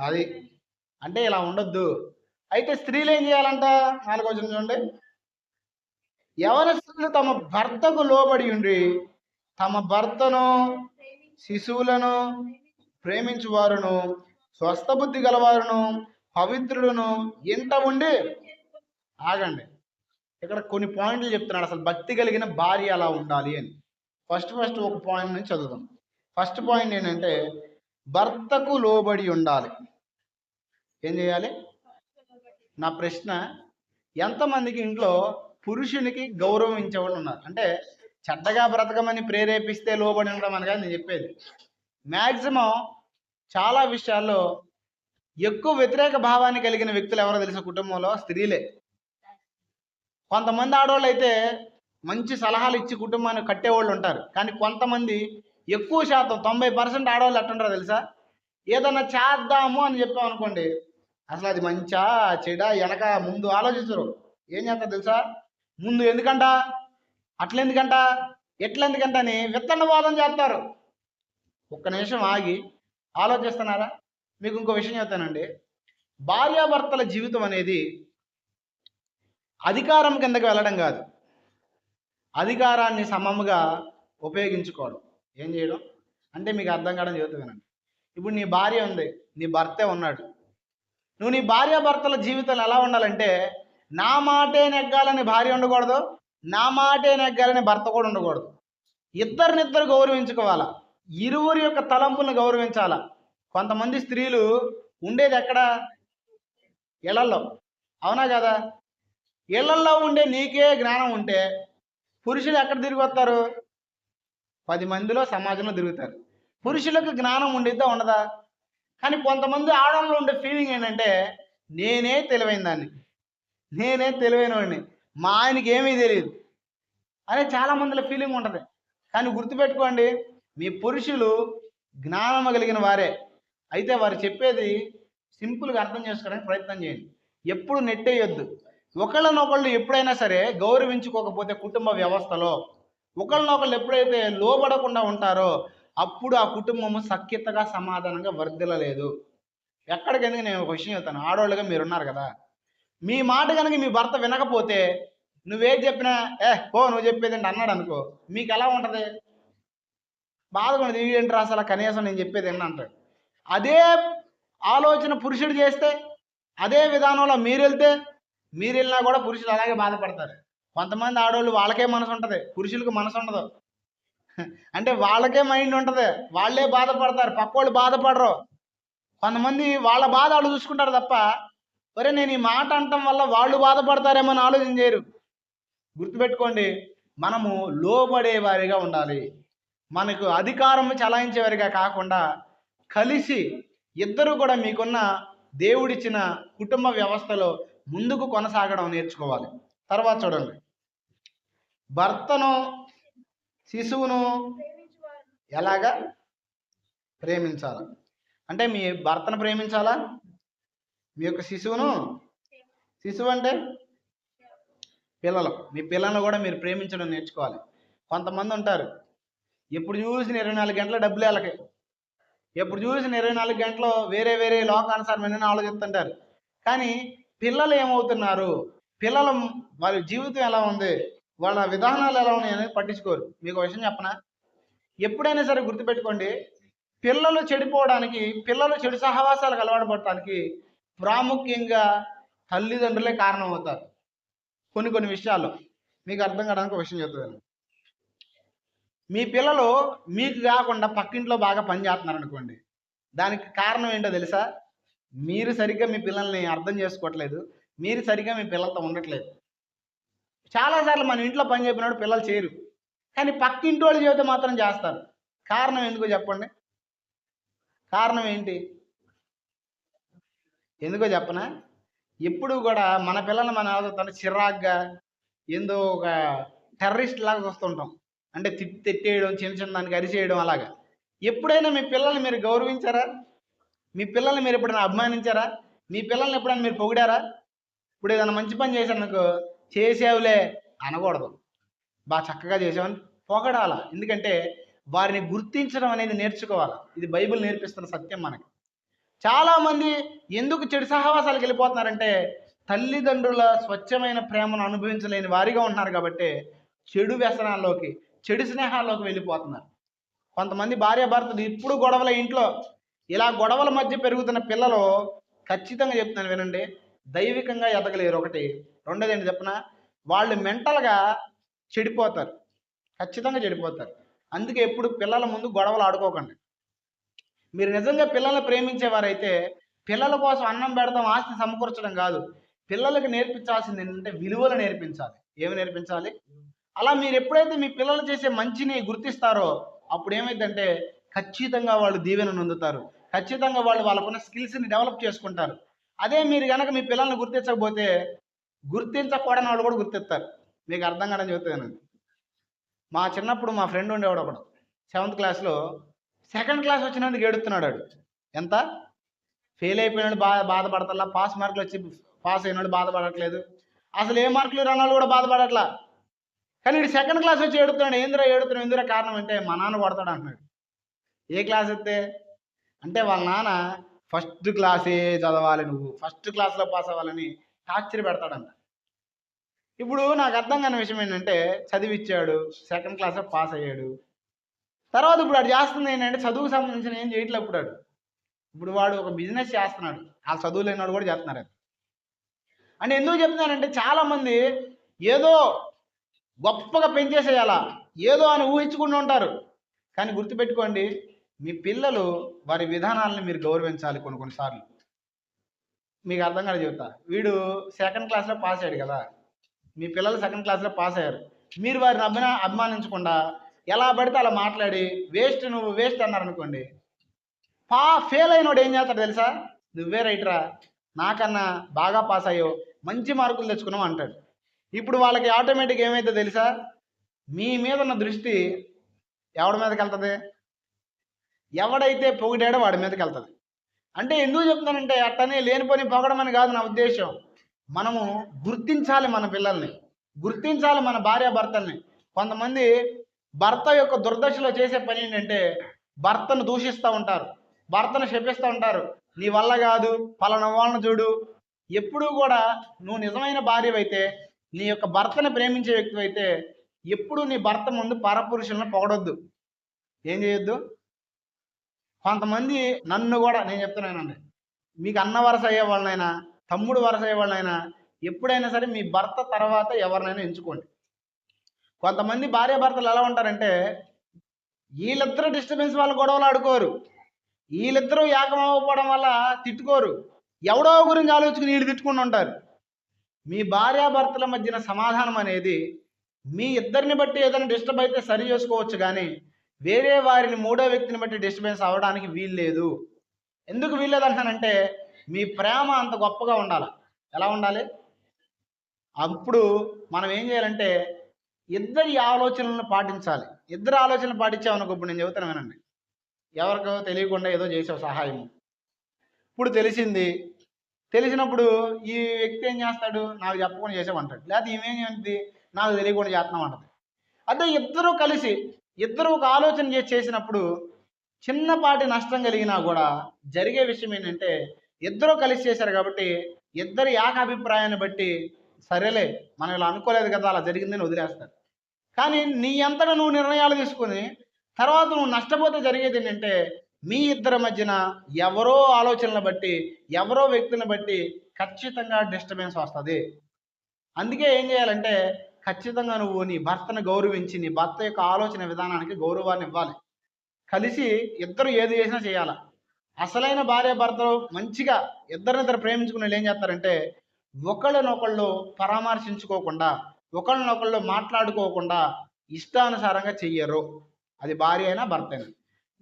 అది అంటే ఇలా ఉండొద్దు. అయితే స్త్రీలు ఏం చేయాలంట? 4వ వచనం చూడండి, యవనస్తులు తమ భర్తకు లోబడి ఉండి తమ భర్తను, శిశువులను ప్రేమించువారును, స్వస్థ బుద్ధి గలవారును, పవిత్రులను ఇంట ఉండి. ఆగండి, ఇక్కడ కొన్ని పాయింట్లు చెప్తున్నాడు అసలు భక్తి కలిగిన భార్య అలా ఉండాలి అని. ఫస్ట్ ఒక పాయింట్ నుంచి చదువుదాం. ఫస్ట్ పాయింట్ ఏంటంటే, భర్తకు లోబడి ఉండాలి. ఏం చేయాలి? నా ప్రశ్న, ఎంతమందికి ఇంట్లో పురుషునికి గౌరవం ఇచ్చేవాళ్ళు ఉన్నారు? అంటే చెడ్డగా బ్రతకమని ప్రేరేపిస్తే లోబడి ఉండడం అని కాదు నేను చెప్పేది. మ్యాక్సిమం చాలా విషయాల్లో ఎక్కువ వ్యతిరేక భావాన్ని కలిగిన వ్యక్తులు ఎవరో తెలుసా? కుటుంబంలో స్త్రీలే. కొంతమంది ఆడవాళ్ళు అయితే మంచి సలహాలు ఇచ్చి కుటుంబాన్ని కట్టేవాళ్ళు ఉంటారు, కానీ కొంతమంది ఎక్కువ శాతం 90% ఆడవాళ్ళు ఎట్టుంటారో తెలుసా? ఏదన్నా చేద్దాము అని చెప్పాం అనుకోండి, అసలు అది మంచా చెడా వెనక ముందు ఆలోచించరు. ఏం చేస్తారు తెలుసా? ముందు ఎందుకంట, అట్లెందుకంట, ఎట్లెందుకంట అని విత్తనవాదం చేస్తారు. ఒక్క నిమిషం ఆగి ఆలోచిస్తున్నారా? మీకు ఇంకో విషయం చెప్తానండి. భార్యాభర్తల జీవితం అనేది అధికారం కిందకి వెళ్ళడం కాదు, అధికారాన్ని సమముగా ఉపయోగించుకోవడం. ఏం చేయడం అంటే మీకు అర్థం కావడం చెబుతానండి. ఇప్పుడు నీ భార్య ఉంది, నీ భర్తే ఉన్నాడు. నువ్వు నీ భార్యాభర్తల జీవితాలు ఎలా ఉండాలంటే, నా మాటే నెగ్గాలని భార్య ఉండకూడదు, నా మాటే నెగ్గాలని భర్త కూడా ఉండకూడదు. ఇద్దరినిద్దరు గౌరవించుకోవాలా, ఇరువురి యొక్క తలంపులను గౌరవించాలా. కొంతమంది స్త్రీలు ఉండేది ఎక్కడ? ఇళ్లలో, అవునా కదా? ఇళ్లల్లో ఉండే నీకే జ్ఞానం ఉంటే పురుషులు ఎక్కడ తిరిగి వస్తారు? 10 మందిలో, సమాజంలో తిరుగుతారు. పురుషులకు జ్ఞానం ఉండిద్దా ఉండదా? కానీ కొంతమంది ఆడవాళ్ళు ఉండే ఫీలింగ్ ఏంటంటే, నేనే తెలివైన దాన్ని, నేనే తెలివైన వాడిని, మా ఆయనకి ఏమీ తెలియదు అనే చాలా మందిలో ఫీలింగ్ ఉంటుంది. కానీ గుర్తుపెట్టుకోండి, మీ పురుషులు జ్ఞానం కలిగిన వారే. అయితే వారు చెప్పేది సింపుల్గా అర్థం చేసుకోవడానికి ప్రయత్నం చేయండి. ఎప్పుడు నెట్టేయొద్దు. ఒకళ్ళనొకళ్ళు ఎప్పుడైనా సరే గౌరవించుకోకపోతే కుటుంబ వ్యవస్థలో ఒకళ్ళనొకళ్ళు ఎప్పుడైతే లోబడకుండా ఉంటారో అప్పుడు ఆ కుటుంబము సఖ్యతగా సమాధానంగా వర్ధిల్లలేదు. ఎక్కడికెందుకు నేను ఒక విషయం చెప్తాను. ఆడవాళ్ళుగా మీరున్నారు కదా, మీ మాట కనుక మీ భర్త వినకపోతే నువ్వేం చెప్పినా పో నువ్వు చెప్పేది అన్నాడు అనుకో, మీకు ఎలా ఉంటుంది? బాధగా ఉండదు. ఏంటి అసలు కనీసం నేను చెప్పేది ఏంటి అంటాడు. అదే ఆలోచన పురుషుడు చేస్తే, అదే విధానంలో మీరు వెళ్ళినా కూడా పురుషులు అలాగే బాధపడతారు. కొంతమంది ఆడవాళ్ళు వాళ్ళకే మనసు ఉంటుంది, పురుషులకు మనసు ఉండదు. అంటే వాళ్ళకే మైండ్ ఉంటుంది, వాళ్ళే బాధపడతారు, పక్కోళ్ళు బాధపడరు. కొంతమంది వాళ్ళ బాధ వాళ్ళు చూసుకుంటారు తప్ప, ఒరే నేను ఈ మాట అనటం వల్ల వాళ్ళు బాధపడతారేమో అని ఆలోచన చేయరు. గుర్తుపెట్టుకోండి, మనము లోబడేవారిగా ఉండాలి. మనకు అధికారం చలాయించేవారిగా కాకుండా కలిసి ఇద్దరు కూడా మీకున్న దేవుడిచ్చిన కుటుంబ వ్యవస్థలో ముందుకు కొనసాగడం నేర్చుకోవాలి. తర్వాత చూడండి, భర్తను శిశువును ఎలాగా ప్రేమించాలి అంటే, మీ భర్తను ప్రేమించాలా, మీ యొక్క శిశువు అంటే పిల్లలు, మీ పిల్లలను కూడా మీరు ప్రేమించడం నేర్చుకోవాలి. కొంతమంది ఉంటారు, ఎప్పుడు చూసిన 24 గంటల డబ్బులు వాళ్ళకి, ఎప్పుడు చూసిన 24 గంటలు వేరే వేరే లోకానుసారమైన ఆలోచిస్తుంటారు. కానీ పిల్లలు ఏమవుతున్నారు, పిల్లల వాళ్ళ జీవితం ఎలా ఉంది, వాళ్ళ విధానాలు ఎలా ఉన్నాయి అనేది పట్టించుకోరు. మీకు ఒక విషయం చెప్పనా, ఎప్పుడైనా సరే గుర్తుపెట్టుకోండి, పిల్లలు చెడిపోవడానికి, పిల్లలు చెడు సహవాసాలకు అలవాటు పడటానికి ప్రాముఖ్యంగా తల్లిదండ్రులే కారణం అవుతారు. కొన్ని విషయాల్లో మీకు అర్థం కావడానికి ఒక విషయం చెప్తాను. మీ పిల్లలు మీకు కాకుండా పక్కింట్లో బాగా పనిచేస్తున్నారు అనుకోండి, దానికి కారణం ఏంటో తెలుసా? మీరు సరిగ్గా మీ పిల్లల్ని అర్థం చేసుకోవట్లేదు, మీరు సరిగ్గా మీ పిల్లలతో ఉండట్లేదు. చాలాసార్లు మన ఇంట్లో పని చెప్పినప్పుడు పిల్లలు చేయరు, కానీ పక్కింటి వాళ్ళు చెబితే మాత్రం చేస్తారు. కారణం ఎందుకో చెప్పండి? కారణం ఏంటి? ఎందుకో చెప్పనా? ఎప్పుడు కూడా మన పిల్లల్ని మనం ఎలా చిరాగ్గా, ఏందో ఒక టెర్రరిస్ట్ లాగా చూస్తుంటాం. అంటే తిట్టేయడం, చిన్న చిన్న దానికి అరిచేయడం అలాగా. ఎప్పుడైనా మీ పిల్లల్ని మీరు గౌరవించారా? మీ పిల్లల్ని మీరు ఎప్పుడైనా అభిమానించారా? మీ పిల్లల్ని ఎప్పుడైనా మీరు పొగిడారా? ఇప్పుడు ఏదైనా మంచి పని చేశాననుకో, చేసావులే అనకూడదు, బాగా చక్కగా చేసావని పొగడాల. ఎందుకంటే వారిని గుర్తించడం అనేది నేర్చుకోవాలి. ఇది బైబిల్ నేర్పిస్తున్న సత్యం మనకి. చాలామంది ఎందుకు చెడు సహవాసాలకు వెళ్ళిపోతున్నారంటే, తల్లిదండ్రుల స్వచ్ఛమైన ప్రేమను అనుభవించలేని వారిగా ఉంటున్నారు కాబట్టి చెడు వ్యసనాల్లోకి, చెడు స్నేహాల్లోకి వెళ్ళిపోతున్నారు. కొంతమంది భార్యాభర్తలు ఇప్పుడు గొడవల ఇంట్లో, ఇలా గొడవల మధ్య పెరుగుతున్న పిల్లలు ఖచ్చితంగా చెప్తున్నాను వినండి, దైవికంగా ఎదగలేరు. ఒకటి. రెండోది ఏంటి చెప్పిన, వాళ్ళు మెంటల్గా చెడిపోతారు, ఖచ్చితంగా చెడిపోతారు. అందుకే ఎప్పుడు పిల్లల ముందు గొడవలు ఆడుకోకండి. మీరు నిజంగా పిల్లల్ని ప్రేమించేవారైతే పిల్లల కోసం అన్నం పెడతాం, ఆస్తి సమకూర్చడం కాదు, పిల్లలకి నేర్పించాల్సింది ఏంటంటే విలువలు నేర్పించాలి. ఏమి నేర్పించాలి? అలా మీరు ఎప్పుడైతే మీ పిల్లలు చేసే మంచిని గుర్తిస్తారో అప్పుడు ఏమైందంటే ఖచ్చితంగా వాళ్ళు దీవెనను పొందుతారు, ఖచ్చితంగా వాళ్ళు వాళ్ళకున్న స్కిల్స్ని డెవలప్ చేసుకుంటారు. అదే మీరు కనుక మీ పిల్లల్ని గుర్తించకపోతే గుర్తించకూడని వాళ్ళు కూడా గుర్తిస్తారు. మీకు అర్థం కాదని చెబుతాను. మా చిన్నప్పుడు మా ఫ్రెండ్ ఉండేవాడు ఒకడు, 7th క్లాస్లో సెకండ్ క్లాస్ వచ్చినందుకు ఏడుస్తున్నాడు. ఎంత ఫెయిల్ అయిపోయినాడు బాధపడతల్లా, పాస్ మార్కులు వచ్చి పాస్ అయినాడు బాధపడట్లేదు, అసలు ఏ మార్కులు రానాడు కూడా బాధపడట్లా. కానీ వీడు సెకండ్ క్లాస్ వచ్చి ఏడుతున్నాడు. ఎందురా కారణం అంటే, మా నాన్న కొడతాడు అంటున్నాడు. ఏ క్లాస్ వస్తే అంటే వాళ్ళ నాన్న ఫస్ట్ క్లాసే చదవాలి, నువ్వు ఫస్ట్ క్లాస్లో పాస్ అవ్వాలని టార్చర్ పెడతాడంట. ఇప్పుడు నాకు అర్థం కాని విషయం ఏంటంటే, చదివిచ్చాడు, సెకండ్ క్లాస్లో పాస్ అయ్యాడు. తర్వాత ఇప్పుడు వాడు చేస్తుంది ఏంటంటే, చదువుకు సంబంధించిన ఏం చేయట్లేదు. ఇప్పుడు వాడు ఒక బిజినెస్ చేస్తున్నాడు, ఆ చదువు లేనివాడు కూడా చేస్తున్నారు. అంటే ఎందుకు చెప్తున్నానంటే, చాలామంది ఏదో గొప్పగా పెంచేసేయాలా, ఏదో అని ఊహించుకుంటూ ఉంటారు. కానీ గుర్తుపెట్టుకోండి, మీ పిల్లలు వారి విధానాలను మీరు గౌరవించాలి. కొన్నిసార్లు మీకు అర్థం కాదు చెబుతా. వీడు సెకండ్ క్లాస్లో పాస్ అయ్యాడు కదా, మీ పిల్లలు సెకండ్ క్లాస్లో పాస్ అయ్యారు, మీరు వారిని అభిమానించకుండా ఎలా పడితే అలా మాట్లాడి నువ్వు వేస్ట్ అన్నారనుకోండి, ఫెయిల్ అయినోడు ఏం చేస్తాడు తెలుసా? నువ్వే రైట్రా, నాకన్నా బాగా పాస్ అయ్యో, మంచి మార్కులు తెచ్చుకున్నావు అంటాడు. ఇప్పుడు వాళ్ళకి ఆటోమేటిక్ ఏమైతే తెలుసా, మీ మీద ఉన్న దృష్టి ఎవడి మీదకి వెళ్తుంది? ఎవడైతే పొగిడాడో వాడి మీదకి వెళ్తుంది. అంటే ఎందుకు చెప్తున్నానంటే అట్టనే లేనిపోని పొగడమని కాదు నా ఉద్దేశం. మనము గుర్తించాలి మన పిల్లల్ని, గుర్తించాలి మన భార్యాభర్తల్ని. కొంతమంది భర్త యొక్క దుర్దశలో చేసే పని ఏంటంటే భర్తను దూషిస్తూ ఉంటారు, భర్తను శపిస్తూ ఉంటారు. నీ వల్ల కాదు, పలానా వాళ్ళని చూడు. ఎప్పుడూ కూడా నువ్వు నిజమైన భార్యవైతే, నీ యొక్క భర్తను ప్రేమించే వ్యక్తి అయితే ఎప్పుడు నీ భర్త ముందు పరపురుషులను పొగడొద్దు. ఏం చేయొద్దు. కొంతమంది నన్ను కూడా నేను చెప్తున్నానండి, మీకు అన్న వరస అయ్యే వాళ్ళనైనా తమ్ముడు వరస అయ్యే వాళ్ళనైనా ఎప్పుడైనా సరే మీ భర్త తర్వాత ఎవరినైనా ఎంచుకోండి. కొంతమంది భార్యాభర్తలు ఎలా ఉంటారంటే వీళ్ళిద్దరూ డిస్టర్బెన్స్ వాళ్ళు గొడవలు ఆడుకోరు, వీళ్ళిద్దరూ ఏకమవ్వకపోవడం వల్ల తిట్టుకోరు, ఎవడో గురించి ఆలోచించుకుని వీళ్ళు తిట్టుకుని ఉంటారు. మీ భార్యాభర్తల మధ్యన సమాధానం అనేది మీ ఇద్దరిని బట్టి ఏదైనా డిస్టర్బ్ అయితే సరి చేసుకోవచ్చు, కానీ వేరే వారిని మూడో వ్యక్తిని బట్టి డిస్టర్బెన్స్ అవ్వడానికి వీల్లేదు. ఎందుకు వీల్లేదు అంటానంటే మీ ప్రేమ అంత గొప్పగా ఉండాలి. ఎలా ఉండాలి? అప్పుడు మనం ఏం చేయాలంటే ఇద్దరి ఆలోచనలను పాటించాలి. ఇద్దరు ఆలోచనలు పాటించామనుకో, ఇప్పుడు నేను చెబుతాను వినండి. ఎవరికో తెలియకుండా ఏదో చేసావు సహాయం, ఇప్పుడు తెలిసినప్పుడు ఈ వ్యక్తి ఏం చేస్తాడు, నాకు చెప్పకుండా చేసామంటాడు. లేకపోతే ఈమెం ఏంటి, నాకు తెలియకుండా చేస్తున్నాం అంటది. అదే ఇద్దరూ కలిసి ఇద్దరు ఒక ఆలోచన చేసినప్పుడు చిన్నపాటి నష్టం కలిగినా కూడా జరిగే విషయం ఏంటంటే ఇద్దరూ కలిసి చేశారు కాబట్టి ఇద్దరి ఏకాభిప్రాయాన్ని బట్టి సరేలే మనం ఇలా అనుకోలేదు కదా, అలా జరిగిందని వదిలేస్తారు. కానీ నీ అంతటా నువ్వు నిర్ణయాలు తీసుకుని తర్వాత నువ్వు నష్టపోతే జరిగేది ఏంటంటే మీ ఇద్దరి మధ్యన ఎవరో ఆలోచనలు బట్టి, ఎవరో వ్యక్తులను బట్టి ఖచ్చితంగా డిస్టర్బెన్స్ వస్తుంది. అందుకే ఏం చేయాలంటే ఖచ్చితంగా నువ్వు నీ భర్తను గౌరవించి నీ భర్త యొక్క ఆలోచన విధానానికి గౌరవాన్ని ఇవ్వాలి. కలిసి ఇద్దరు ఏది చేసినా చేయాలి. అసలైన భార్యాభర్తలు మంచిగా ఇద్దరినిద్దరు ప్రేమించుకునే వాళ్ళు ఏం చేస్తారంటే ఒకళ్ళనొకళ్ళు పరామర్శించుకోకుండా, ఒకళ్ళనొకళ్ళు మాట్లాడుకోకుండా ఇష్టానుసారంగా చెయ్యరు. అది భార్య అయినా భర్త అయినా.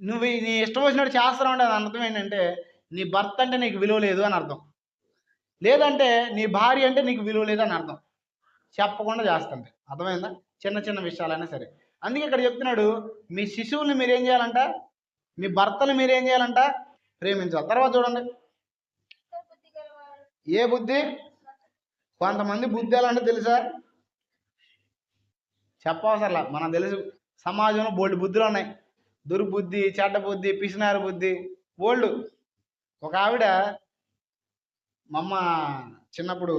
నువ్వు నీ ఇష్టం వచ్చినట్టు చేస్తున్నావు అంటే దాని అర్థం ఏంటంటే నీ భర్త అంటే నీకు విలువ లేదు అని అర్థం, లేదంటే నీ భార్య అంటే నీకు విలువ లేదు అని అర్థం. చెప్పకుండా చేస్తుంది. అర్థమైందా? చిన్న చిన్న విషయాలైనా సరే. అందుకే ఇక్కడ చెప్తున్నాడు, మీ శిశువుల్ని మీరేం చేయాలంట, మీ భర్తలు మీరేం చేయాలంట, ప్రేమించాలి. తర్వాత చూడండి, ఏ బుద్ధి? కొంతమంది బుద్ధి ఎలా అంటే తెలుసా, చెప్పవసరలా, మనకు తెలుసు. సమాజంలో బోల్డ్ బుద్ధులు ఉన్నాయి. దుర్బుద్ధి, చెడ్డ బుద్ధి, పిసినారు బుద్ధి, బోల్డ్. ఒక ఆవిడ మా అమ్మ చిన్నప్పుడు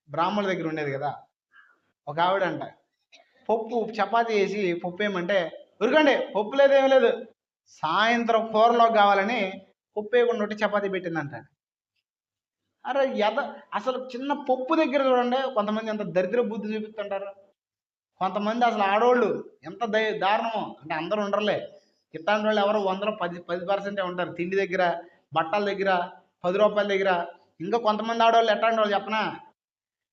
బ్రాహ్మణుల దగ్గర ఉండేది కదా, ఒక ఆవిడ అంట పప్పు చపాతీ వేసి పప్పు ఏమంటే ఉరకండి, పప్పు లేదేమీ లేదు, సాయంత్రం కూరలో కావాలని పప్పు వేయకుండా ఒకటి చపాతీ పెట్టిందంట. అరే అసలు చిన్న పప్పు దగ్గర చూడండి కొంతమంది ఎంత దరిద్ర బుద్ధి చూపిస్తుంటారు. కొంతమంది అసలు ఆడవాళ్ళు ఎంత దారుణమో, అంటే అందరూ ఉండరులే, ఇట్లాంటి వాళ్ళు ఎవరో 100లో 10% ఉంటారు. తిండి దగ్గర, బట్టల దగ్గర, 10 రూపాయల దగ్గర. ఇంకా కొంతమంది ఆడవాళ్ళు ఎట్లాంటి వాళ్ళు చెప్పనా,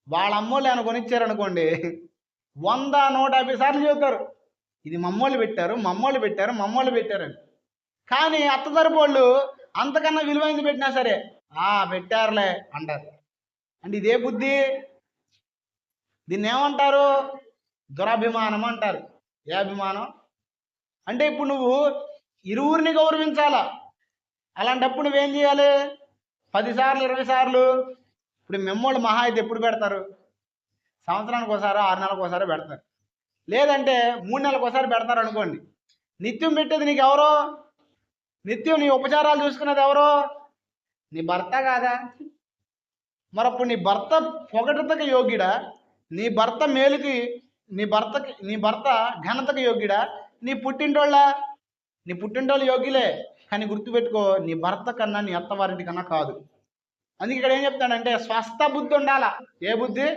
వాళ్ళ అమ్మోళ్ళు ఏమైనా కొనిచ్చారనుకోండి 100 150 సార్లు చెబుతారు, ఇది మమ్మోళ్ళు పెట్టారు, మమ్మోళ్ళు పెట్టారు, మమ్మోళ్ళు పెట్టారని. కానీ అత్తదరపోళ్ళు అంతకన్నా విలువైంది పెట్టినా సరే పెట్టారులే అంటారు. అంటే ఇదే బుద్ధి. దీన్ని ఏమంటారు? దురభిమానం అంటారు. ఏ అభిమానం అంటే ఇప్పుడు నువ్వు ఇరువురిని గౌరవించాలా. అలాంటప్పుడు నువ్వేం చేయాలి? 10 సార్లు 20 సార్లు. ఇప్పుడు మెమ్మోళ్ళు మహా అయితే ఎప్పుడు పెడతారు? సంవత్సరానికి ఒకసారి, 6 నెలలకు ఒకసారి పెడతారు, లేదంటే 3 నెలలకు ఒకసారి పెడతారు అనుకోండి. నిత్యం పెట్టేది నీకు ఎవరో? నిత్యం నీ ఉపచారాలు చూసుకునేది ఎవరో? నీ భర్త కాదా? మరప్పుడు నీ భర్త పొగటతకు యోగ్యుడా? నీ భర్త మేలుకి, నీ భర్త ఘనతకు యోగ్యుడా? నీ పుట్టింటోళ్ళు యోగ్యులే, కానీ గుర్తుపెట్టుకో, నీ భర్త కన్నా నీ అత్తవారింటి కన్నా కాదు. అందుకే ఇక్కడ ఏం చెప్తాడంటే స్వస్థ బుద్ధి ఉండాలా. ఏ బుద్ధి?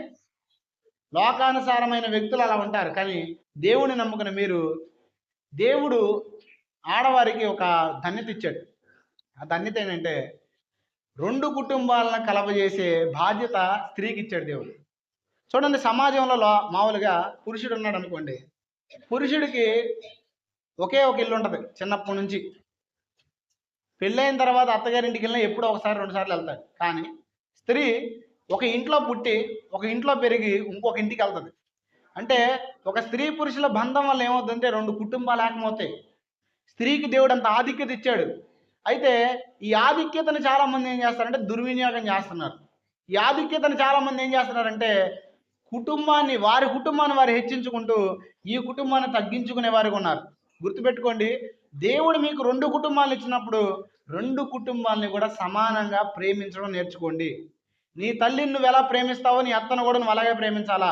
లోకానుసారమైన వ్యక్తులు అలా ఉంటారు, కానీ దేవుని నమ్ముకున్న మీరు, దేవుడు ఆడవారికి ఒక ధన్యత ఇచ్చాడు. ఆ ధన్యత ఏంటంటే 2 కుటుంబాలను కలవజేసే బాధ్యత స్త్రీకి ఇచ్చాడు దేవుడు. చూడండి, సమాజంలో మామూలుగా పురుషుడు ఉన్నాడు అనుకోండి, పురుషుడికి ఒకే ఒక ఇల్లు ఉంటుంది చిన్నప్పటి నుంచి. పెళ్ళైన తర్వాత అత్తగారింటికి వెళ్ళినా ఎప్పుడో ఒకసారి 2 సార్లు వెళ్తాడు. కానీ స్త్రీ ఒక ఇంట్లో పుట్టి ఒక ఇంట్లో పెరిగి ఇంకొక ఇంటికి వెళ్తుంది. అంటే ఒక స్త్రీ పురుషుల బంధం వల్ల ఏమవుతుందంటే రెండు కుటుంబాలు ఏకమవుతాయి. స్త్రీకి దేవుడు అంత ఆధిక్యత ఇచ్చాడు. అయితే ఈ ఆధిక్యతను చాలామంది ఏం చేస్తారంటే దుర్వినియోగం చేస్తున్నారు. ఈ ఆధిక్యతను చాలామంది ఏం చేస్తున్నారంటే వారి కుటుంబాన్ని వారు హెచ్చించుకుంటూ ఈ కుటుంబాన్ని తగ్గించుకునే వారికి ఉన్నారు. గుర్తుపెట్టుకోండి, దేవుడు మీకు రెండు కుటుంబాలు ఇచ్చినప్పుడు రెండు కుటుంబాలని కూడా సమానంగా ప్రేమించడం నేర్చుకోండి. నీ తల్లిని నువ్వు ఎలా ప్రేమిస్తావో నీ అత్తను కూడా నువ్వు అలాగే ప్రేమించాలా.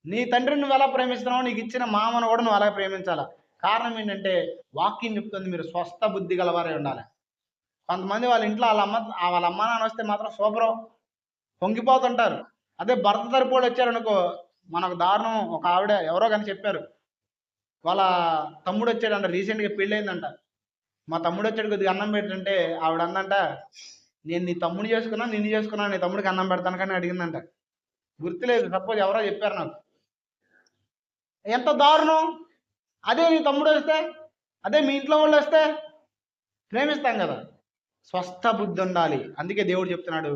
నీ తండ్రిని నువ్వు ఎలా ప్రేమిస్తున్నావో నీకు ఇచ్చిన మామను కూడా నువ్వు అలాగే ప్రేమించాలా. కారణం ఏంటంటే వాక్యం చెప్తుంది మీరు స్వస్థ బుద్ధి గలవారే ఉండాలి. కొంతమంది వాళ్ళ ఇంట్లో వాళ్ళ అమ్మ నాన్న వస్తే మాత్రం సూపరం పొంగిపోతుంటారు. అదే భర్త తరపుడు వచ్చారనుకో, మనకు దారుణం. ఒక ఆవిడ ఎవరో కానీ చెప్పారు, వాళ్ళ తమ్ముడు వచ్చాడంట, రీసెంట్గా పెళ్ళయిందంట. మా తమ్ముడు వచ్చాడు కొద్దిగా అన్నం పెట్టంటే ఆవిడ అందంట, నేను నీ తమ్ముడు చేసుకున్నా నిన్ను చేసుకున్నా నీ తమ్ముడికి అన్నం పెడతాను కానీ అడిగిందంట. గుర్తులేదు, సపోజ్ ఎవరో చెప్పారు నాకు. ఎంత దారుణం. అదే నీ తమ్ముడు వస్తే, అదే మీ ఇంట్లో వాళ్ళు వస్తే ప్రేమిస్తాం కదా. స్వస్థ బుద్ధి ఉండాలి. అందుకే దేవుడు చెప్తున్నాడు,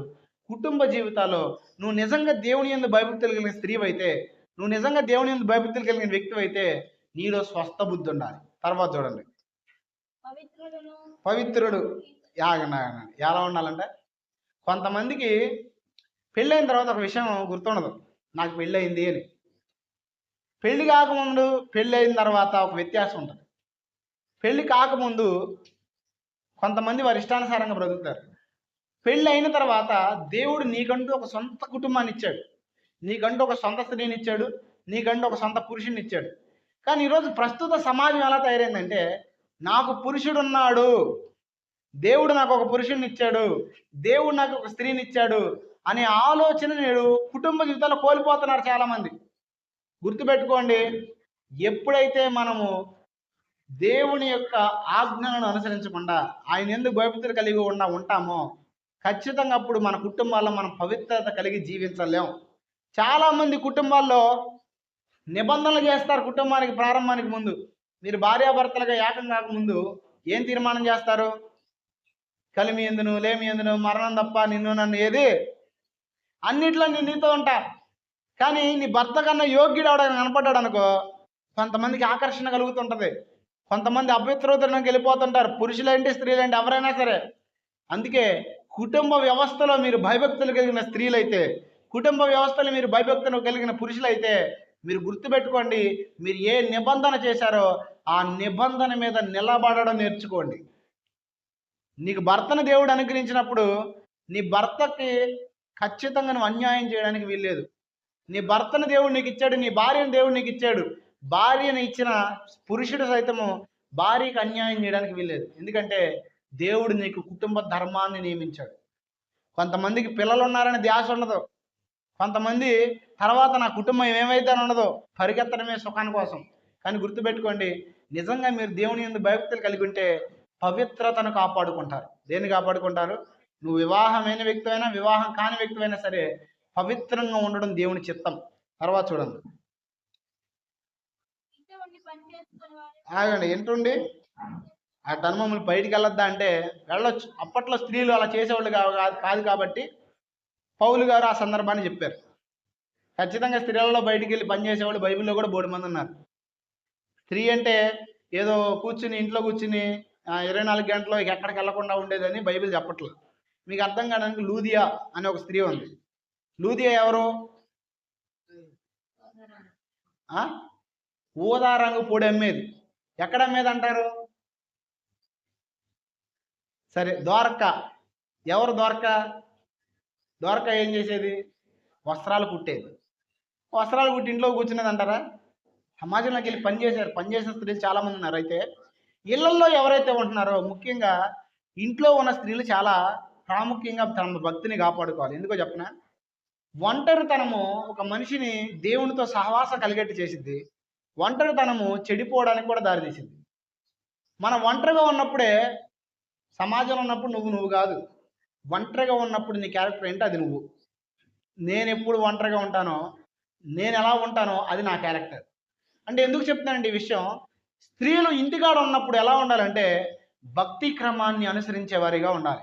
కుటుంబ జీవితాల్లో నువ్వు నిజంగా దేవుని యందు భయభక్తులు కలిగిన స్త్రీవి అయితే, నువ్వు నిజంగా దేవుని యందు భయభక్తులు కలిగిన వ్యక్తి అయితే నీలో స్వస్థ బుద్ధి ఉండాలి. తర్వాత చూడండి, పవిత్రుడు ఎలా ఉండాలంటే, కొంతమందికి పెళ్ళైన తర్వాత ఒక విషయం గుర్తుండదు, నాకు పెళ్ళయింది అని. పెళ్లి కాకముందు పెళ్ళి అయిన తర్వాత ఒక వ్యత్యాసం ఉంటుంది. పెళ్లి కాకముందు కొంతమంది వారి ఇష్టానుసారంగా బ్రతుకుతారు. పెళ్ళి అయిన తర్వాత దేవుడు నీకంటూ ఒక సొంత కుటుంబాన్ని ఇచ్చాడు, నీకంటూ ఒక సొంత స్త్రీని ఇచ్చాడు, నీకంటూ ఒక సొంత పురుషుని ఇచ్చాడు. కానీ ఈరోజు ప్రస్తుత సమాజం ఎలా తయారైందంటే, నాకు పురుషుడు ఉన్నాడు, దేవుడు నాకు ఒక పురుషుడిని ఇచ్చాడు, దేవుడు నాకు ఒక స్త్రీని ఇచ్చాడు అనే ఆలోచన నేడు కుటుంబ జీవితాల్లో కోల్పోతున్నారు చాలామంది. గుర్తుపెట్టుకోండి, ఎప్పుడైతే మనము దేవుని యొక్క ఆజ్ఞలను అనుసరించకుండా ఆయన ఎందుకు భయభక్తులు కలిగి ఉంటామో ఖచ్చితంగా అప్పుడు మన కుటుంబాల్లో మనం పవిత్రత కలిగి జీవించలేం. చాలామంది కుటుంబాల్లో నిబంధనలు చేస్తారు. కుటుంబానికి ప్రారంభానికి ముందు మీరు భార్యాభర్తలుగా ఏకం కాకముందు ఏం తీర్మానం చేస్తారు? కలిమి ఎందును లేమి ఎందును మరణం తప్ప నిన్ను నన్ను ఏది, అన్నిట్లో నేను నీతో ఉంటా. కానీ నీ భర్త కన్నా యోగ్యుడు అవడానికి కనపడ్డాడు అనుకో, కొంతమందికి ఆకర్షణ కలుగుతుంటుంది, కొంతమంది అపవిత్రతలోకి వెళ్ళిపోతుంటారు, పురుషులేంటి స్త్రీలేంటి ఎవరైనా సరే. అందుకే కుటుంబ వ్యవస్థలో మీరు భయభక్తులు కలిగిన స్త్రీలైతే, కుటుంబ వ్యవస్థలో మీరు భయభక్తులు కలిగిన పురుషులైతే మీరు గుర్తుపెట్టుకోండి, మీరు ఏ నిబంధన చేశారో ఆ నిబంధన మీద నిలబడడం నేర్చుకోండి. నీకు భర్తను దేవుడు అనుగ్రహించినప్పుడు నీ భర్తకి ఖచ్చితంగా నువ్వు అన్యాయం చేయడానికి వీల్లేదు. నీ భర్తను దేవుడు నీకు ఇచ్చాడు, నీ భార్యను దేవుడు నీకు ఇచ్చాడు. భార్యను ఇచ్చిన పురుషుడు సైతము భార్యకు అన్యాయం చేయడానికి వీల్లేదు. ఎందుకంటే దేవుడు నీకు కుటుంబ ధర్మాన్ని నియమించాడు. కొంతమందికి పిల్లలు ఉన్నారని ధ్యాస ఉండదు, కొంతమంది తర్వాత నా కుటుంబం ఏమైతే అని ఉండదు, పరిగెత్తడమే సుఖాని కోసం. కానీ గుర్తుపెట్టుకోండి, నిజంగా మీరు దేవుని యందు భయభక్తులు కలిగి ఉంటే పవిత్రతను కాపాడుకుంటారు. దేన్ని కాపాడుకుంటారు? నువ్వు వివాహమైన వ్యక్తివైనా వివాహం కాని వ్యక్తివైనా సరే పవిత్రంగా ఉండడం దేవుని చిత్తం. తర్వాత చూడండి, ఆగండి, ఏంటుండి ఆ మమ్మల్ని బయటికి వెళ్ళొద్దా అంటే వెళ్ళొచ్చు. అప్పట్లో స్త్రీలు అలా చేసేవాళ్ళు కాదు కాబట్టి పౌలు గారు ఆ సందర్భాన్ని చెప్పారు. ఖచ్చితంగా స్త్రీలలో బయటికి వెళ్ళి పనిచేసేవాళ్ళు బైబిల్లో కూడా బోడు మంది ఉన్నారు. స్త్రీ అంటే ఏదో కూర్చుని ఇంట్లో కూర్చుని 24 గంటలు ఎక్కడికి వెళ్లకుండా ఉండేదని బైబిల్ చెప్పట్లేదు. మీకు అర్థం కావడానికి లూదియా అనే ఒక స్త్రీ ఉంది. లూదియా ఎవరు? ఊదా రంగు పొడి అమ్మేది. ఎక్కడ అమ్మేది అంటారు? సరే, ద్వారక. ఎవరు ద్వారక? ద్వారక ఏం చేసేది? వస్త్రాలు కుట్టేది. వస్త్రాలు కుట్టి ఇంట్లో కూర్చునేది అంటారా? సమాజంలోకి వెళ్ళి పనిచేసిన స్త్రీలు చాలామంది ఉన్నారు. అయితే ఇళ్లల్లో ఎవరైతే ఉంటున్నారో, ముఖ్యంగా ఇంట్లో ఉన్న స్త్రీలు చాలా ప్రాముఖ్యంగా తమ భక్తిని కాపాడుకోవాలి. ఎందుకో చెప్పనా? ఒంటరితనము ఒక మనిషిని దేవునితో సహవాసం కలిగేట్టు చేసిద్ది. ఒంటరితనము చెడిపోవడానికి కూడా దారితీసింది. మనం ఒంటరిగా ఉన్నప్పుడే, సమాజంలో ఉన్నప్పుడు నువ్వు కాదు, ఒంటరిగా ఉన్నప్పుడు నీ క్యారెక్టర్ ఏంటి అది నువ్వు. నేను ఎప్పుడు ఒంటరిగా ఉంటానో, నేను ఎలా ఉంటానో అది నా క్యారెక్టర్. అంటే ఎందుకు చెప్తానండి ఈ విషయం? స్త్రీలు ఇంటికాడ ఉన్నప్పుడు ఎలా ఉండాలంటే భక్తి క్రమాన్ని అనుసరించే వారిగా ఉండాలి.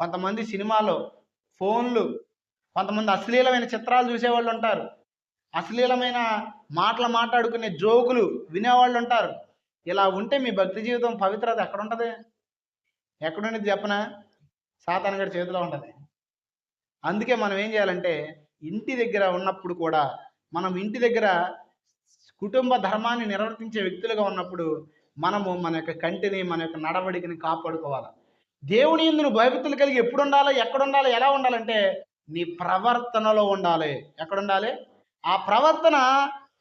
కొంతమంది సినిమాలో, ఫోన్లు, కొంతమంది అశ్లీలమైన చిత్రాలు చూసేవాళ్ళు ఉంటారు, అశ్లీలమైన మాటలు మాట్లాడుకునే జోకులు వినేవాళ్ళు ఉంటారు. ఇలా ఉంటే మీ భక్తి జీవితం పవిత్రత ఎక్కడ ఉంటుంది? ఎక్కడుండేది చెప్పనా? సాతాను గారి చేతిలో ఉంటుంది. అందుకే మనం ఏం చేయాలంటే ఇంటి దగ్గర ఉన్నప్పుడు కూడా, మనం ఇంటి దగ్గర కుటుంబ ధర్మాన్ని నిర్వర్తించే వ్యక్తులుగా ఉన్నప్పుడు మనము మన యొక్క కంటిని, మన యొక్క నడవడికని కాపాడుకోవాలి. దేవుని యందు నువ్వు భయభక్తులు కలిగి ఎప్పుడు ఉండాలి, ఎక్కడ ఉండాలి, ఎలా ఉండాలంటే నీ ప్రవర్తనలో ఉండాలి. ఎక్కడ ఉండాలి? ఆ ప్రవర్తన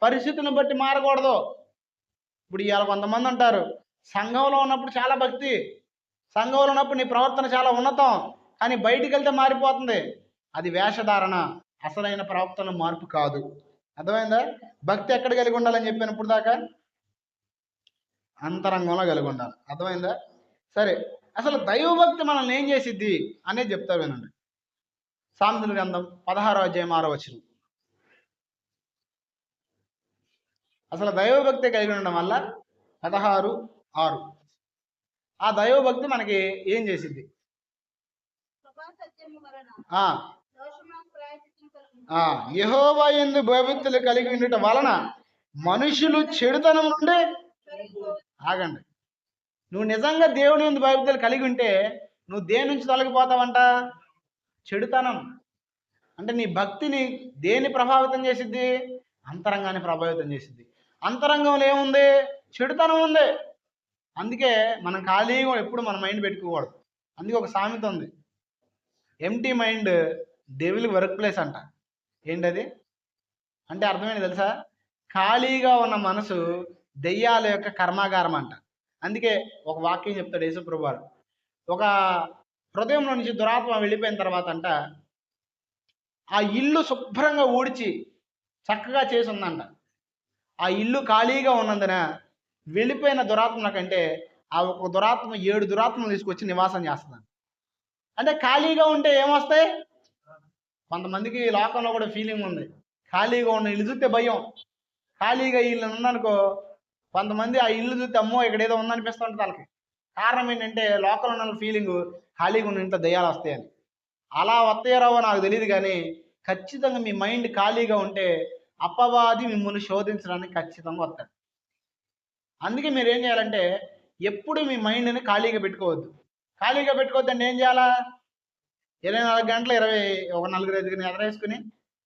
పరిస్థితిని బట్టి మారకూడదు. ఇప్పుడు ఇవాళ కొంతమంది ఉంటారు, సంఘంలో ఉన్నప్పుడు చాలా భక్తి, సంఘంలో ఉన్నప్పుడు నీ ప్రవర్తన చాలా ఉన్నతం, కానీ బయటికి వెళ్తే మారిపోతుంది. అది వేషధారణ, అసలైన ప్రవర్తన మార్పు కాదు. అర్థమైందా? భక్తి ఎక్కడ కలిగి ఉండాలని చెప్పాను ఇప్పుడు దాకా? అంతరంగంలో కలిగి ఉండాలి. అర్థమైందా? సరే, అసలు దైవభక్తి మనల్ని ఏం చేసిద్ది అనేది చెప్తా వినండి. సామెతల గ్రంథం 16వ అధ్యాయం 6వ వచనం. అసలు దైవభక్తి కలిగి ఉండడం వల్ల 16:6 ఆ దైవభక్తి మనకి ఏం చేసిద్ది? యెహోవా యందు భయభక్తులు కలిగి ఉండటం వలన మనుషులు చెడుతనం నుండి ఆగండి. నువ్వు నిజంగా దేవుని యందు భయభక్తులు కలిగి ఉంటే నువ్వు దేని నుంచి తొలగిపోతావంట? చెడుతనం. అంటే నీ భక్తిని దేని ప్రభావితం చేసిద్ది? అంతరంగాన్ని ప్రభావితం చేసిద్ది. అంతరంగంలో ఏముంది? చెడుతనం ఉంది. అందుకే మనం ఖాళీగా ఎప్పుడు మన మైండ్ పెట్టుకోకూడదు. అందుకే ఒక సామెత ఉంది, empty mind devil work place అంట. ఏంటది అంటే అర్థమైంది తెలుసా? ఖాళీగా ఉన్న మనసు దెయ్యాల యొక్క కర్మాగారం అంట. అందుకే ఒక వాక్యం చెప్తాడు యేసుప్రభు వారు. ఒక హృదయంలో నుంచి దురాత్మ వెళ్ళిపోయిన తర్వాత అంట, ఆ ఇల్లు శుభ్రంగా ఊడ్చి చక్కగా చేసి ఉందంట. ఆ ఇల్లు ఖాళీగా ఉన్నందున వెళ్ళిపోయిన దురాత్మ కంటే ఆ ఒక దురాత్మ 7 దురాత్మలు తీసుకొచ్చి నివాసం చేస్తుంది. అంటే ఖాళీగా ఉంటే ఏమొస్తాయి? కొంతమందికి లోకంలో కూడా ఫీలింగ్ ఉంది, ఖాళీగా ఉన్న ఇల్లు చూస్తే భయం. ఖాళీగా ఇల్లు ఉందనుకో, కొంతమంది ఆ ఇల్లు చూస్తే అమ్మో ఇక్కడ ఏదో ఉందనిపిస్తూ ఉంటుంది వాళ్ళకి. కారణం ఏంటంటే లోకంలో ఉన్న ఫీలింగ్ ఖాళీగా ఉన్న ఇంట్లో దయ్యాలు వస్తాయని. అలా వస్తాయో రావో నాకు తెలియదు, కానీ ఖచ్చితంగా మీ మైండ్ ఖాళీగా ఉంటే అపవాది మిమ్మల్ని శోధించడానికి ఖచ్చితంగా వస్తాడు. అందుకే మీరు ఏం చేయాలంటే ఎప్పుడు మీ మైండ్ని ఖాళీగా పెట్టుకోవద్దు. ఖాళీగా పెట్టుకోవద్దు అంటే ఏం చేయాలా? 24 గంటలు ఒక 4-5 ఎదరేసుకుని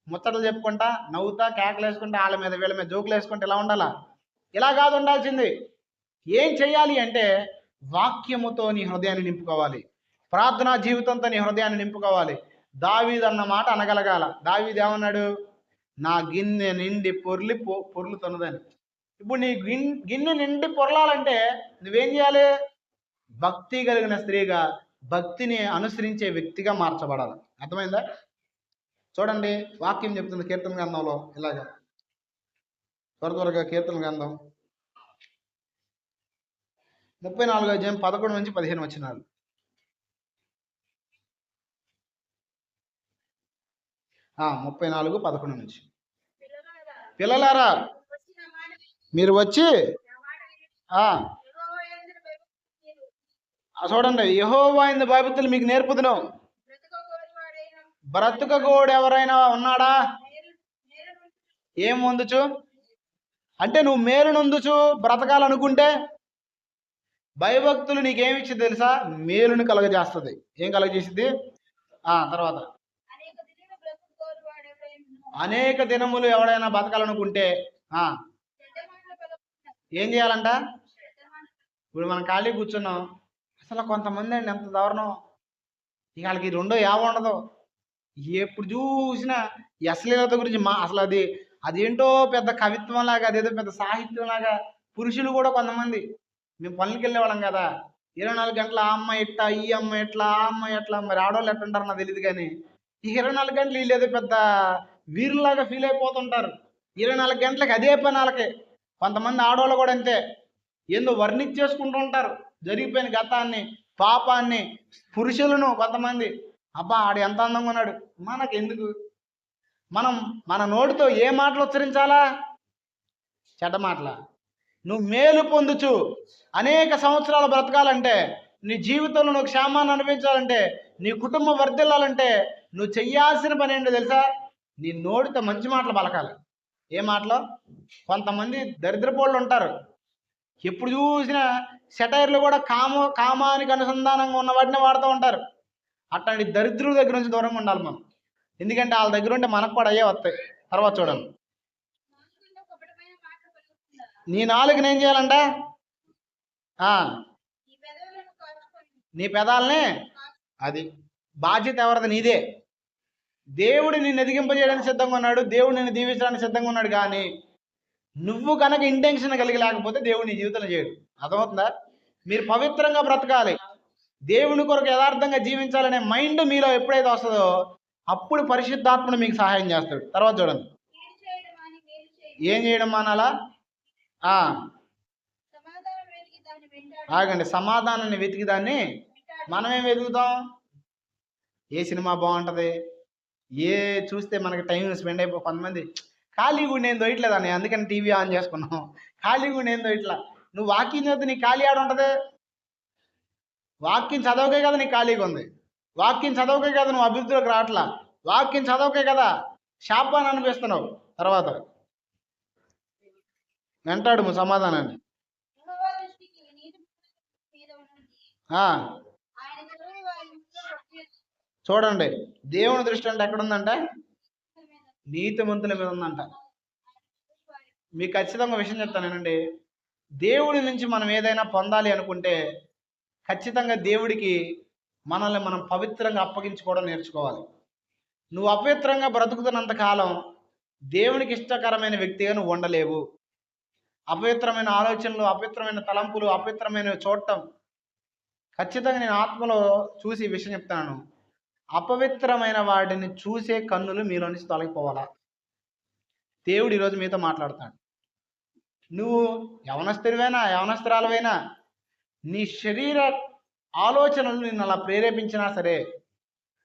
ముచ్చట్లు చెప్పుకుంటా, నవ్వుతా, కేకలు వేసుకుంటా, వాళ్ళ మీద వీళ్ళ మీద జోకులు వేసుకుంటా ఇలా ఉండాలా? ఇలా కాదు ఉండాల్సింది. ఏం చేయాలి అంటే వాక్యముతో నీ హృదయాన్ని నింపుకోవాలి, ప్రార్థనా జీవితంతో నీ హృదయాన్ని నింపుకోవాలి. దావీదు అన్న మాట అనగలగాల. దావీదు ఏమన్నాడు? నా గిన్నె నిండి పొర్లుతున్నదని. ఇప్పుడు నీ గిన్నె నిండి పొరలాలంటే నువ్వేం చేయాలి? భక్తి కలిగిన స్త్రీగా, భక్తిని అనుసరించే వ్యక్తిగా మార్చబడాలి. అర్థమైందా? చూడండి, వాక్యం చెప్తుంది కీర్తన గ్రంథంలో ఇలాగా. త్వరగా కీర్తన గ్రంథం 34వ అధ్యాయం 11 నుంచి 15 వచనాలు. ఆ 34:11 నుంచి. పిల్లలారా మీరు వచ్చి చూడండి, యెహోవా యందు భయభక్తులు మీకు నేర్పుదును. బ్రతుకగోడు ఎవరైనా ఉన్నాడా? ఏం పొందుచు అంటే నువ్వు మేలు నొందుచు బ్రతకాలనుకుంటే భయభక్తులు నీకేమిచ్చింది తెలుసా? మేలుని కలగజేస్తుంది. ఏం కలగజేసింది? తర్వాత అనేక దినములు ఎవడైనా బతకాలనుకుంటే ఏం చేయాలంట? ఇప్పుడు మనం ఖాళీ కూర్చున్నాం. అసలు కొంతమంది అండి ఎంత దారుణం, ఇక వాళ్ళకి రెండో యావ ఉండదు. ఎప్పుడు చూసినా ఈ అశ్లీలత గురించి అసలు అదేంటో పెద్ద కవిత్వం లాగా, అదేదో పెద్ద సాహిత్యం లాగా. పురుషులు కూడా కొంతమంది, మేము పనులకి వెళ్ళేవాళ్ళం కదా, 24 గంటలు ఆ అమ్మాయి ఇట్లా, ఈ అమ్మాయి ఎట్లా, ఆ అమ్మాయి ఎట్లా. మరి ఆడవాళ్ళు ఎట్లుంటారు నాకు తెలియదు, కానీ ఈ 24 గంటలు వీళ్ళు ఏదో పెద్ద వీరులాగా ఫీల్ అయిపోతుంటారు. 24 గంటలకి అదే పని వాళ్ళకి. కొంతమంది ఆడవాళ్ళు కూడా అంతే, ఏందో వర్ణించేసుకుంటూ ఉంటారు జరిగిపోయిన గతాన్ని, పాపాన్ని, పురుషులను. కొంతమంది అబ్బా ఆడు ఎంత అందంగా ఉన్నాడు, మనకెందుకు? మనం మన నోటితో ఏ మాటలు ఉచ్చరించాలా? చెడ్డ మాటల. నువ్వు మేలు పొందుచు అనేక సంవత్సరాలు బ్రతకాలంటే, నీ జీవితంలో నువ్వు క్షేమాన్ని అనిపించాలంటే, నీ కుటుంబం వర్ధిల్లాలంటే నువ్వు చెయ్యాల్సిన పని ఏంటో తెలుసా? నీ నోటితో మంచి మాటలు పలకాలి. ఏ మాటలు? కొంతమంది దరిద్రపోళ్ళు ఉంటారు, ఎప్పుడు చూసినా సెటైర్లు కూడా కామానికి అనుసంధానంగా ఉన్న వాటిని వాడుతూ ఉంటారు. అట్లాంటి దరిద్రుల దగ్గర నుంచి దూరంగా ఉండాలి మనం. ఎందుకంటే వాళ్ళ దగ్గర ఉంటే మనకు కూడా అయ్యే వస్తాయి. తర్వాత చూడండి, నీ నాలుగుని ఏం చేయాలంట? నీ పెదాలని, అది బాధ్యత ఎవరిది? నీదే. దేవుడు నిన్ను ఎదిగింపజేయడానికి సిద్ధంగా ఉన్నాడు, దేవుడు నిన్ను దీవించడానికి సిద్ధంగా ఉన్నాడు. కానీ నువ్వు కనుక ఇంటెన్షన్ కలిగి లేకపోతే దేవుడు నీ జీవితంలో చేయడు. అర్థమవుతుందా? మీరు పవిత్రంగా బ్రతకాలి, దేవుని కొరకు యథార్థంగా జీవించాలనే మైండ్ మీలో ఎప్పుడైతే వస్తుందో అప్పుడు పరిశుద్ధాత్ముడు మీకు సహాయం చేస్తాడు. తర్వాత చూడండి, ఏం చేయడం మానాలా? ఆగండి, సమాధానాన్ని వెతికి దాన్ని మనమేం వెతుకుతాం? ఏ సినిమా బాగుంటుంది, ఏ చూస్తే మనకి టైం స్పెండ్ అయిపో. కొంతమంది ఖాళీగా నేను దొయట్లేదని అందుకని టీవీ ఆన్ చేసుకున్నాం. ఖాళీగా నేను దొయట్లా. నువ్వు వాకింగ్ చదివితే నీకు ఖాళీ ఆడ ఉంటుంది? వాక్యం చదవకే కదా నీకు ఖాళీగా ఉంది. వాక్యం చదవకే కదా నువ్వు అభివృద్ధిలోకి రావట్లా. వాక్యం చదవకే కదా శాపాన్ని అనిపిస్తున్నావు. తర్వాత వెంటాడు సమాధానాన్ని. చూడండి, దేవుని దృష్టి అంటే ఎక్కడుందంట? నీతిమంతుల మీద ఉందంట. మీకు ఖచ్చితంగా విషయం చెప్తానేనండి, దేవుడి నుంచి మనం ఏదైనా పొందాలి అనుకుంటే ఖచ్చితంగా దేవుడికి మనల్ని మనం పవిత్రంగా అప్పగించుకోవడం నేర్చుకోవాలి. నువ్వు అపవిత్రంగా బ్రతుకుతున్నంత కాలం దేవునికి ఇష్టకరమైన వ్యక్తిగా నువ్వు ఉండలేవు. అపవిత్రమైన ఆలోచనలు, అపవిత్రమైన తలంపులు, అపవిత్రమైన చూడటం, ఖచ్చితంగా నేను ఆత్మలో చూసి ఈ విషయం చెప్తాను, అపవిత్రమైన వాటిని చూసే కన్నులు మీలో నుంచి తొలగిపోవాలా. దేవుడు ఈరోజు మీతో మాట్లాడతాడు. నువ్వు యవనస్తురాలవైనా నీ శరీర ఆలోచనలు నిన్ను అలా ప్రేరేపించినా సరే,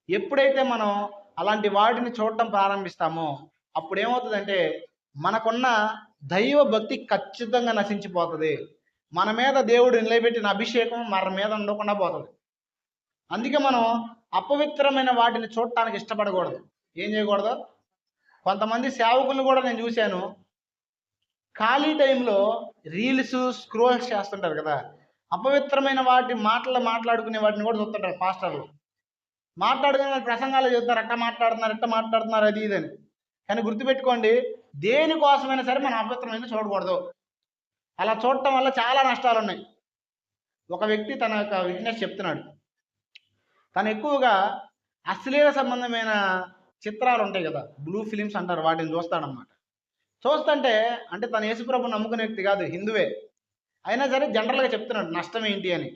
ఎప్పుడైతే మనం అలాంటి వాటిని చూడటం ప్రారంభిస్తామో అప్పుడు ఏమవుతుందంటే మనకున్న దైవ భక్తి ఖచ్చితంగా నశించిపోతుంది. మన మీద దేవుడు నిలబెట్టిన అభిషేకం మన మీద ఉండకుండా పోతుంది. అందుకే మనం అపవిత్రమైన వాటిని చూడటానికి ఇష్టపడకూడదు. ఏం చేయకూడదు? కొంతమంది సేవకులను కూడా నేను చూశాను, ఖాళీ టైంలో రీల్స్ స్క్రోల్స్ చేస్తుంటారు కదా, అపవిత్రమైన వాటి మాట్లాడుకునే వాటిని కూడా చూస్తుంటారు. పాస్టర్లు మాట్లాడుకునే ప్రసంగాలు చెబుతారు, అట్ట మాట్లాడుతున్నారు అది ఇదని. కానీ గుర్తుపెట్టుకోండి, దేనికోసమైనా సరే మనం అపవిత్రమైన చూడకూడదు. అలా చూడటం వల్ల చాలా నష్టాలు ఉన్నాయి. ఒక వ్యక్తి తన యొక్క విట్నెస్ చెప్తున్నాడు, తను ఎక్కువగా అశ్లీల సంబంధమైన చిత్రాలు ఉంటాయి కదా, బ్లూ ఫిలిమ్స్ అంటారు, వాటిని చూస్తాడనమాట. చూస్తుంటే అంటే తను యేసుప్రభుని నమ్ముకునే వ్యక్తి కాదు, హిందువే అయినా సరే జనరల్గా చెప్తున్నాడు నష్టం ఏంటి అని.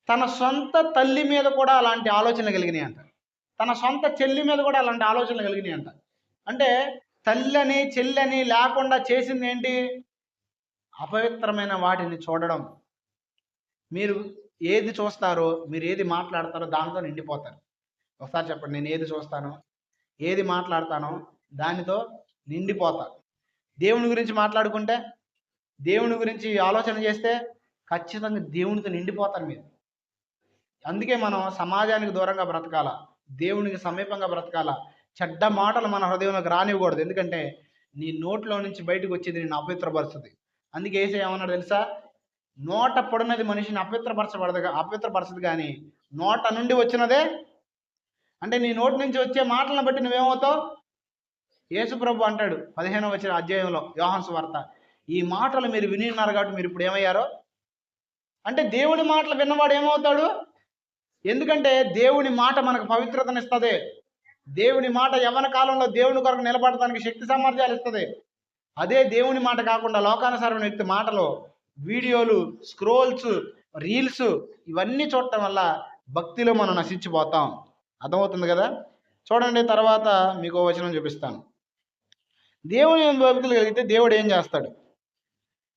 తన సొంత తల్లి మీద కూడా అలాంటి ఆలోచనలు కలిగినాయి అంట, తన సొంత చెల్లి మీద కూడా అలాంటి ఆలోచనలు కలిగినాయి అంట. అంటే తల్లిని చెల్లిని లేకుండా చేసింది ఏంటి? అపవిత్రమైన వాటిని చూడడం. మీరు ఏది చూస్తారో, మీరు ఏది మాట్లాడతారో దానితో నిండిపోతారు. ఒకసారి చెప్పండి, నేను ఏది చూస్తానో, ఏది మాట్లాడతానో దానితో నిండిపోతా. దేవుని గురించి మాట్లాడుకుంటే, దేవుని గురించి ఆలోచన చేస్తే ఖచ్చితంగా దేవునితో నిండిపోతారు మీరు. అందుకే మనం సమాజానికి దూరంగా బ్రతకాల, దేవునికి సమీపంగా బ్రతకాల. చెడ్డ మాటలు మన హృదయంలోకి రానివ్వకూడదు. ఎందుకంటే నీ నోట్లో నుంచి బయటకు వచ్చేది నిన్ను అపవిత్రపరుస్తుంది. అందుకే యేసు ఏమన్నాడు తెలుసా? నోట పొడినది మనిషిని అపవిత్రపరచదు కానీ నోట నుండి వచ్చినదే. అంటే నీ నోటి నుంచి వచ్చే మాటలను బట్టి నువ్వేమవుతావు? యేసుప్రభు అంటాడు 15వ అధ్యాయంలో యోహాను సువార్త, ఈ మాటలు మీరు విని ఉన్నారు కాబట్టి మీరు ఇప్పుడు ఏమయ్యారో. అంటే దేవుని మాటలు విన్నవాడు ఏమవుతాడు? ఎందుకంటే దేవుని మాట మనకు పవిత్రతనిస్తుంది. దేవుని మాట యవ్వన కాలంలో దేవుని కొరకు నిలబడటానికి శక్తి సామర్థ్యాలు ఇస్తుంది. అదే దేవుని మాట కాకుండా లోకానుసారమైన వ్యక్తి మాటలు, వీడియోలు, స్క్రోల్స్, రీల్స్ ఇవన్నీ చూడటం వల్ల భక్తిలో మనం నశించిపోతాం. అర్థమవుతుంది కదా? చూడండి, తర్వాత మీకు వచనం చూపిస్తాను. దేవుని భక్తులు కలిగితే దేవుడు ఏం చేస్తాడు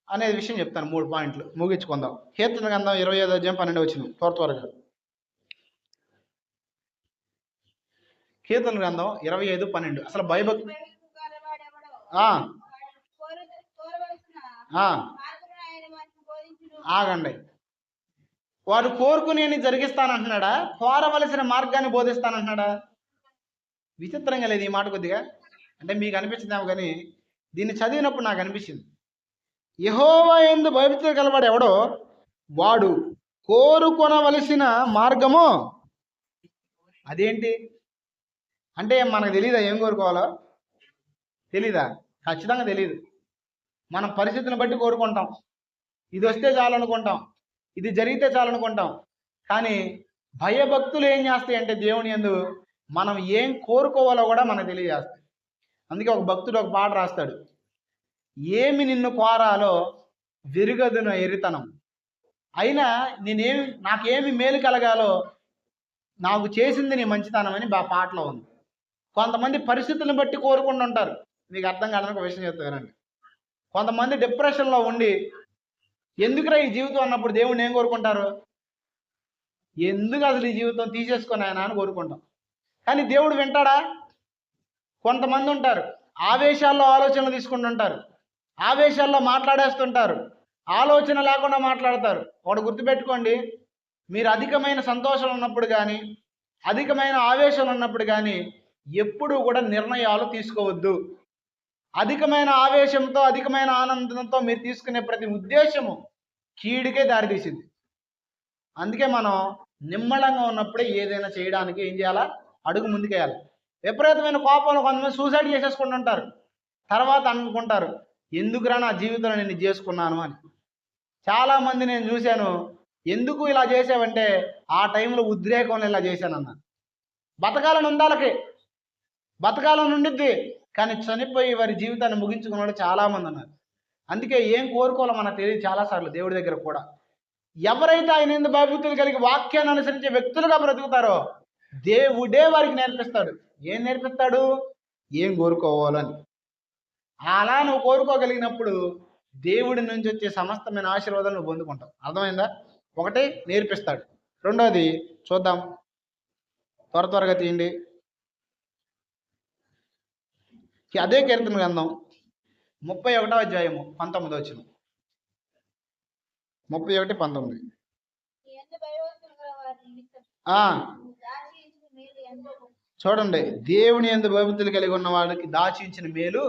అనే విషయం చెప్తాను. 3 పాయింట్లు ముగించుకుందాం. కీర్తన గ్రంథం 25వ అధ్యాయం 12వ వచనం త్వరగా. కీర్తన గ్రంథం 25:12. అసలు భయభక్తి ఆగండి, వాడు కోరుకునేని జరిగిస్తానంటున్నాడా? కోరవలసిన మార్గాన్ని బోధిస్తానంటున్నాడా? విచిత్రంగా లేదు ఈ మాట కొద్దిగా? అంటే మీకు అనిపించిందేమో కానీ దీన్ని చదివినప్పుడు నాకు అనిపించింది. యెహోవా యందు భయభక్తులు కలవాడు ఎవడో వాడు కోరుకొనవలసిన మార్గము అదేంటి అంటే మనకు తెలీదా ఏం కోరుకోవాలో? తెలీదా? ఖచ్చితంగా తెలియదు. మనం పరిస్థితిని బట్టి కోరుకుంటాం. ఇది వస్తే చాలనుకుంటాం, ఇది జరిగితే చాలనుకుంటాం. కానీ భయభక్తులు ఏం చేస్తాయి అంటే దేవుని యందు మనం ఏం కోరుకోవాలో కూడా మనకు తెలియజేస్తాయి. అందుకే ఒక భక్తుడు ఒక పాట రాస్తాడు, ఏమి నిన్ను కోరాలో విరుగదున ఎరితనం, అయినా నాకేమి మేలు కలగాలో నాకు చేసింది నీ మంచితనం అని పాటలో ఉంది. కొంతమంది పరిస్థితులను బట్టి కోరుకుంటూ ఉంటారు. మీకు అర్థం కాదని ఒక విషయం చెప్తానండి. కొంతమంది డిప్రెషన్లో ఉండి ఎందుకురా ఈ జీవితం అన్నప్పుడు దేవుడిని ఏం కోరుకుంటారు? ఎందుకు అసలు ఈ జీవితం తీసేసుకొని ఆయన అని కోరుకుంటాం. కానీ దేవుడు వింటాడా? కొంతమంది ఉంటారు ఆవేశాల్లో ఆలోచనలు తీసుకుంటుంటారు, ఆవేశాల్లో మాట్లాడేస్తుంటారు, ఆలోచన లేకుండా మాట్లాడతారు. ఒకటి గుర్తుపెట్టుకోండి, మీరు అధికమైన సంతోషం ఉన్నప్పుడు కానీ అధికమైన ఆవేశం ఉన్నప్పుడు కానీ ఎప్పుడూ కూడా నిర్ణయాలు తీసుకోవద్దు. అధికమైన ఆవేశంతో అధికమైన ఆనందంతో మీరు తీసుకునే ప్రతి ఉద్దేశము కీడుకే దారితీసింది. అందుకే మనం నిమ్మళంగా ఉన్నప్పుడే ఏదైనా చేయడానికి ఏం చేయాలా? అడుగు ముందుకేయాలి. విపరీతమైన కోపంలో కొంతమంది సూసైడ్ చేసేసుకుంటుంటారు. తర్వాత అనుకుంటారు ఎందుకురా నా జీవితంలో నేను చేసుకున్నాను అని. చాలామంది నేను చూశాను, ఎందుకు ఇలా చేసావంటే ఆ టైంలో ఉద్రేకంలో ఇలా చేశానన్నా. బతకాలని ఉండాలకి, బతకాలని ఉండిద్ది, కానీ చనిపోయి వారి జీవితాన్ని ముగించుకున్న వాళ్ళు చాలామంది ఉన్నారు. అందుకే ఏం కోరుకోవాలో మనకు తెలియదు చాలాసార్లు దేవుడి దగ్గర కూడా. ఎవరైతే ఆయన ఎందుకు భయభక్తులు కలిగి వాక్యాన్ని అనుసరించే వ్యక్తులుగా బ్రతుకుతారో దేవుడే వారికి నేర్పిస్తాడు. ఏం నేర్పిస్తాడు? ఏం కోరుకోవాలని. అలా నువ్వు కోరుకోగలిగినప్పుడు దేవుడి నుంచి వచ్చే సమస్తమైన ఆశీర్వాదాలు నువ్వు పొందుకుంటావు. అర్థమైందా? ఒకటి నేర్పిస్తాడు. రెండోది చూద్దాం, త్వరగా తీయండి. అదే కీర్తన గ్రంథం 31వ అధ్యాయము 19వ వచనం. 31:19. చూడండి, దేవుని యందు భయభక్తులు కలిగి ఉన్న వాడికి దాచించిన మేలు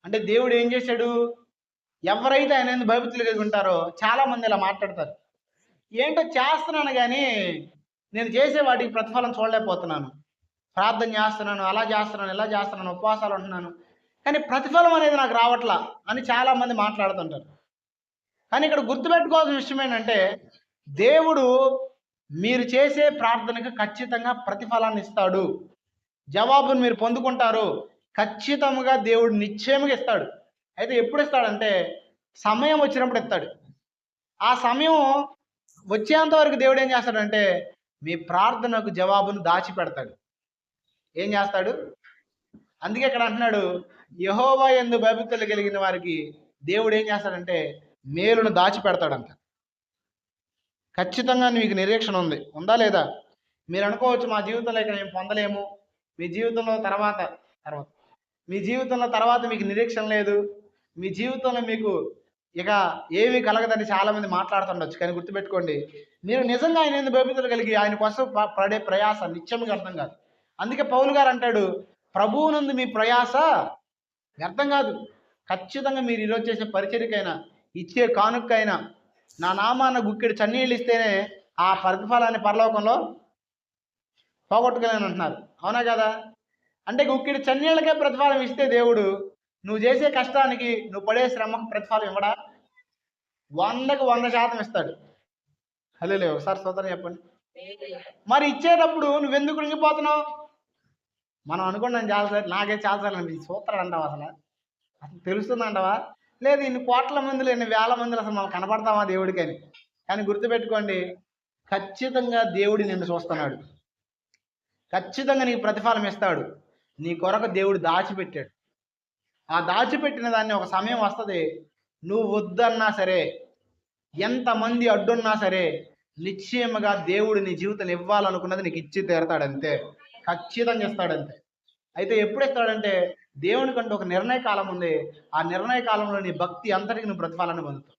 అంటే దేవుడు ఏం చేశాడు? ఎవరైతే ఆయన యందు భయభక్తులు కలిగి ఉంటారో చాలా మంది ఇలా మాట్లాడతారు, ఏంటో చేస్తున్నాను కానీ నేను చేసే వాటికి ప్రతిఫలం చూడలేకపోతున్నాను, ప్రార్థన చేస్తున్నాను, అలా చేస్తున్నాను, ఇలా చేస్తున్నాను, ఉపవాసాలు ఉంటున్నాను, కానీ ప్రతిఫలం అనేది నాకు రావట్లా అని చాలామంది మాట్లాడుతుంటారు. కానీ ఇక్కడ గుర్తుపెట్టుకోవాల్సిన విషయం ఏంటంటే దేవుడు మీరు చేసే ప్రార్థనకు ఖచ్చితంగా ప్రతిఫలాన్ని ఇస్తాడు, జవాబును మీరు పొందుకుంటారు. ఖచ్చితంగా దేవుడు నిశ్చయముగా ఇస్తాడు. అయితే ఎప్పుడు ఇస్తాడంటే సమయం వచ్చినప్పుడు ఇస్తాడు. ఆ సమయం వచ్చేంత వరకు దేవుడు ఏం చేస్తాడంటే మీ ప్రార్థనకు జవాబును దాచిపెడతాడు. ఏం చేస్తాడు? అందుకే ఇక్కడ అంటున్నాడు, యెహోవా యందు భయభక్తులు కలిగిన వారికి దేవుడు ఏం చేస్తాడంటే మేలును దాచిపెడతాడంట. ఖచ్చితంగా మీకు నిరీక్షణ ఉందా లేదా? మీరు అనుకోవచ్చు మా జీవితంలో ఇక మేము పొందలేము, మీ జీవితంలో తర్వాత మీ జీవితంలో తర్వాత మీకు నిరీక్షణ లేదు, మీ జీవితంలో మీకు ఇక ఏమీ కలగదని చాలామంది మాట్లాడుతుండొచ్చు. కానీ గుర్తుపెట్టుకోండి, మీరు నిజంగా ఆయన యందు భయభక్తులు కలిగి ఆయన కోసం పడే ప్రయాస నిత్యంగా అర్థం కాదు. అందుకే పౌలు గారు అంటాడు, ప్రభువునందు మీ ప్రయాస వ్యర్థం కాదు. ఖచ్చితంగా మీరు ఈరోజు చేసే పరిచర్యకైనా ఇచ్చే కానుకైనా నా నామాన గుక్కెడు చన్నీళ్ళు ఇస్తేనే ఆ ప్రతిఫలాన్ని పరలోకంలో పోగొట్టుకోలేని అంటున్నారు. అవునా కదా? అంటే గుక్కెడు చన్నీళ్ళకే ప్రతిఫలం ఇస్తే దేవుడు నువ్వు చేసే కష్టానికి నువ్వు పడే శ్రమకు ప్రతిఫలం ఇవ్వడా? 100కు 100% ఇస్తాడు. హల్లెలూయా. ఒకసారి స్తోత్రం చెప్పండి. మరి ఇచ్చేటప్పుడు నువ్వెందుకు కృంగిపోతున్నావు? మనం అనుకున్నాం చాలాసార్లు, నాకే చాలాసార్లు అనిపించింది, సూత్రాలు అంటావా అసలు తెలుస్తుందంటావా? లేదు ఇన్ని కోట్ల మందిలో ఇన్ని వేల మందిలో అసలు మనం కనపడతామా దేవుడికి అని. కానీ గుర్తుపెట్టుకోండి, ఖచ్చితంగా దేవుడు నిన్ను చూస్తున్నాడు, ఖచ్చితంగా నీకు ప్రతిఫలం ఇస్తాడు. నీ కొరకు దేవుడు దాచిపెట్టాడు. ఆ దాచిపెట్టిన దాన్ని ఒక సమయం వస్తుంది, నువ్వు వద్దన్నా సరే, ఎంతమంది అడ్డున్నా సరే, నిశ్చయముగా దేవుడు నీ జీవితం ఇవ్వాలనుకున్నది నీకు ఇచ్చి తీరతాడంతే, ఖచ్చితంగా ఇస్తాడంతే. అయితే ఎప్పుడు ఇస్తాడంటే దేవునికంటూ ఒక నిర్ణయ కాలం ఉంది. ఆ నిర్ణయ కాలంలో నీ భక్తి అంతటికి నువ్వు ప్రతిఫలాన్ని పొందుతావు.